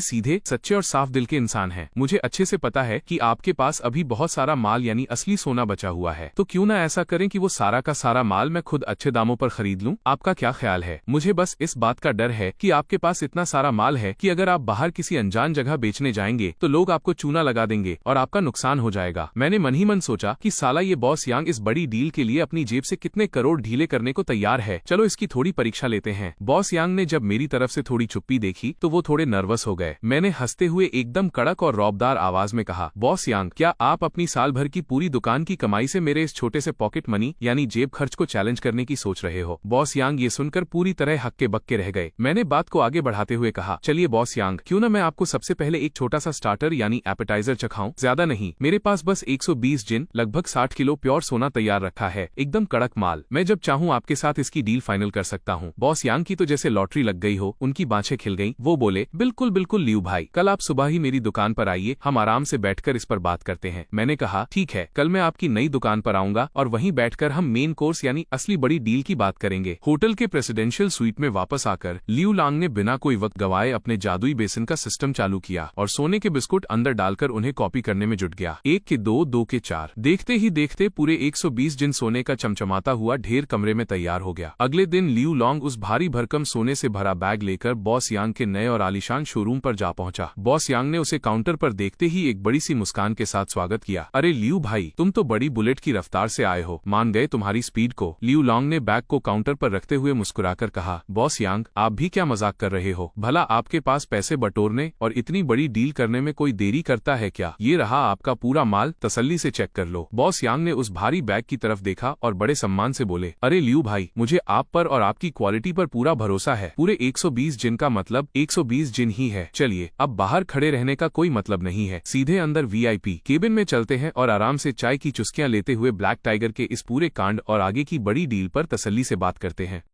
सीधे, सच्चे और साफ दिल के इंसान हैं। मुझे अच्छे से पता है कि आपके पास अभी बहुत सारा माल यानी असली सोना बचा हुआ है। तो क्यों ना ऐसा करें कि वो सारा का सारा माल मैं खुद अच्छे दामों पर खरीद लूं। आपका क्या ख्याल है। मुझे बस इस बात का डर है कि आपके पास इतना सारा माल है कि अगर आप बाहर किसी अनजान जगह बेचने जाएंगे तो लोग आपको चूना लगा देंगे और आपका नुकसान हो जाएगा। मैंने मन ही मन सोचा कि साला ये बॉस यांग इस बड़ी डील के लिए अपनी जेब से कितने करोड़ ढीले करने को तैयार है। चलो इसकी थोड़ी परीक्षा लेते हैं। बॉस यांग ने जब मेरी तरफ से थोड़ी चुप्पी देखी तो वो थोड़े नर्वस हो गए। मैंने हंसते हुए एकदम कड़क और रौबदार आवाज में कहा, बॉस यांग, क्या आप अपनी साल भर की पूरी दुकान की कमाई से मेरे इस छोटे से पॉकेट मनी यानी जेब खर्च को चैलेंज करने की सोच रहे हो। बॉस यांग ये सुनकर पूरी तरह हक्के बक्के रह गए। मैंने बात को आगे बढ़ाते हुए कहा, चलिए बॉस यांग, क्यों ना मैं आपको सबसे पहले एक छोटा सा स्टार्टर यानी एपेटाइजर चखाऊं। ज्यादा नहीं, मेरे पास बस 120 जिन लगभग 60 किलो प्योर सोना तैयार रखा है, एकदम कड़क माल। मैं जब चाहूँ आपके साथ इसकी डील फाइनल कर सकता हूँ। बॉस यांग की तो जैसे लॉटरी लग गई हो, उनकी बाँछें खिल गईं। वो बोले, बिल्कुल बिल्कुल लियू भाई, कल आप सुबह ही मेरी दुकान पर आइए, हम आराम से बैठकर इस पर बात करते हैं। मैंने कहा, ठीक है, कल मैं आपकी नई दुकान पर आऊंगा और वहीं बैठकर हम मेन कोर्स यानी असली बड़ी डील की बात करेंगे। होटल के प्रेसिडेंशियल स्वीट में वापस आकर लियू लांग ने बिना कोई वक्त गवाए अपने जादुई बेसिन का सिस्टम चालू किया और सोने के बिस्कुट अंदर डालकर उन्हें कॉपी करने में जुट गया। 1 के 2, 2 के 4, देखते ही देखते पूरे 120 जिन सोने का चमचमाता हुआ ढेर कमरे में तैयार हो गया। अगले दिन लियू लॉन्ग उस भारी भरकम सोने से भरा बैग लेकर बॉस यांग के नए और आलीशान शोरूम पर जा पहुंचा। बॉस यांग ने उसे काउंटर पर देखते ही एक बड़ी सी मुस्कान के साथ स्वागत किया। अरे लियू भाई, तुम तो बड़ी बुलेट की रफ्तार से आए हो, मान गए तुम्हारी स्पीड को। लियू लॉन्ग ने बैग को काउंटर पर रखते हुए मुस्कुराकर कहा। बॉस यांग, आप भी क्या मजाक कर रहे हो? भला आपके पास पैसे बटोरने और इतनी बड़ी डील करने में कोई देरी करता है क्या? ये रहा आपका पूरा माल, तसल्ली से चेक कर लो। बॉस यांग ने उस भारी बैग की तरफ देखा और बड़े सम्मान से बोले, अरे लियू भाई, मुझे आप पर और आपकी क्वालिटी पर पूरा भरोसा है। पूरे 120 जिन का मतलब 120 जिन ही है। चलिए, अब बाहर खड़े रहने का कोई मतलब नहीं है, सीधे अंदर VIP केबिन में चलते हैं और आराम से चाय की चुस्कियां लेते हुए ब्लैक टाइगर के इस पूरे कांड और आगे की बड़ी डील पर तसल्ली से बात करते हैं।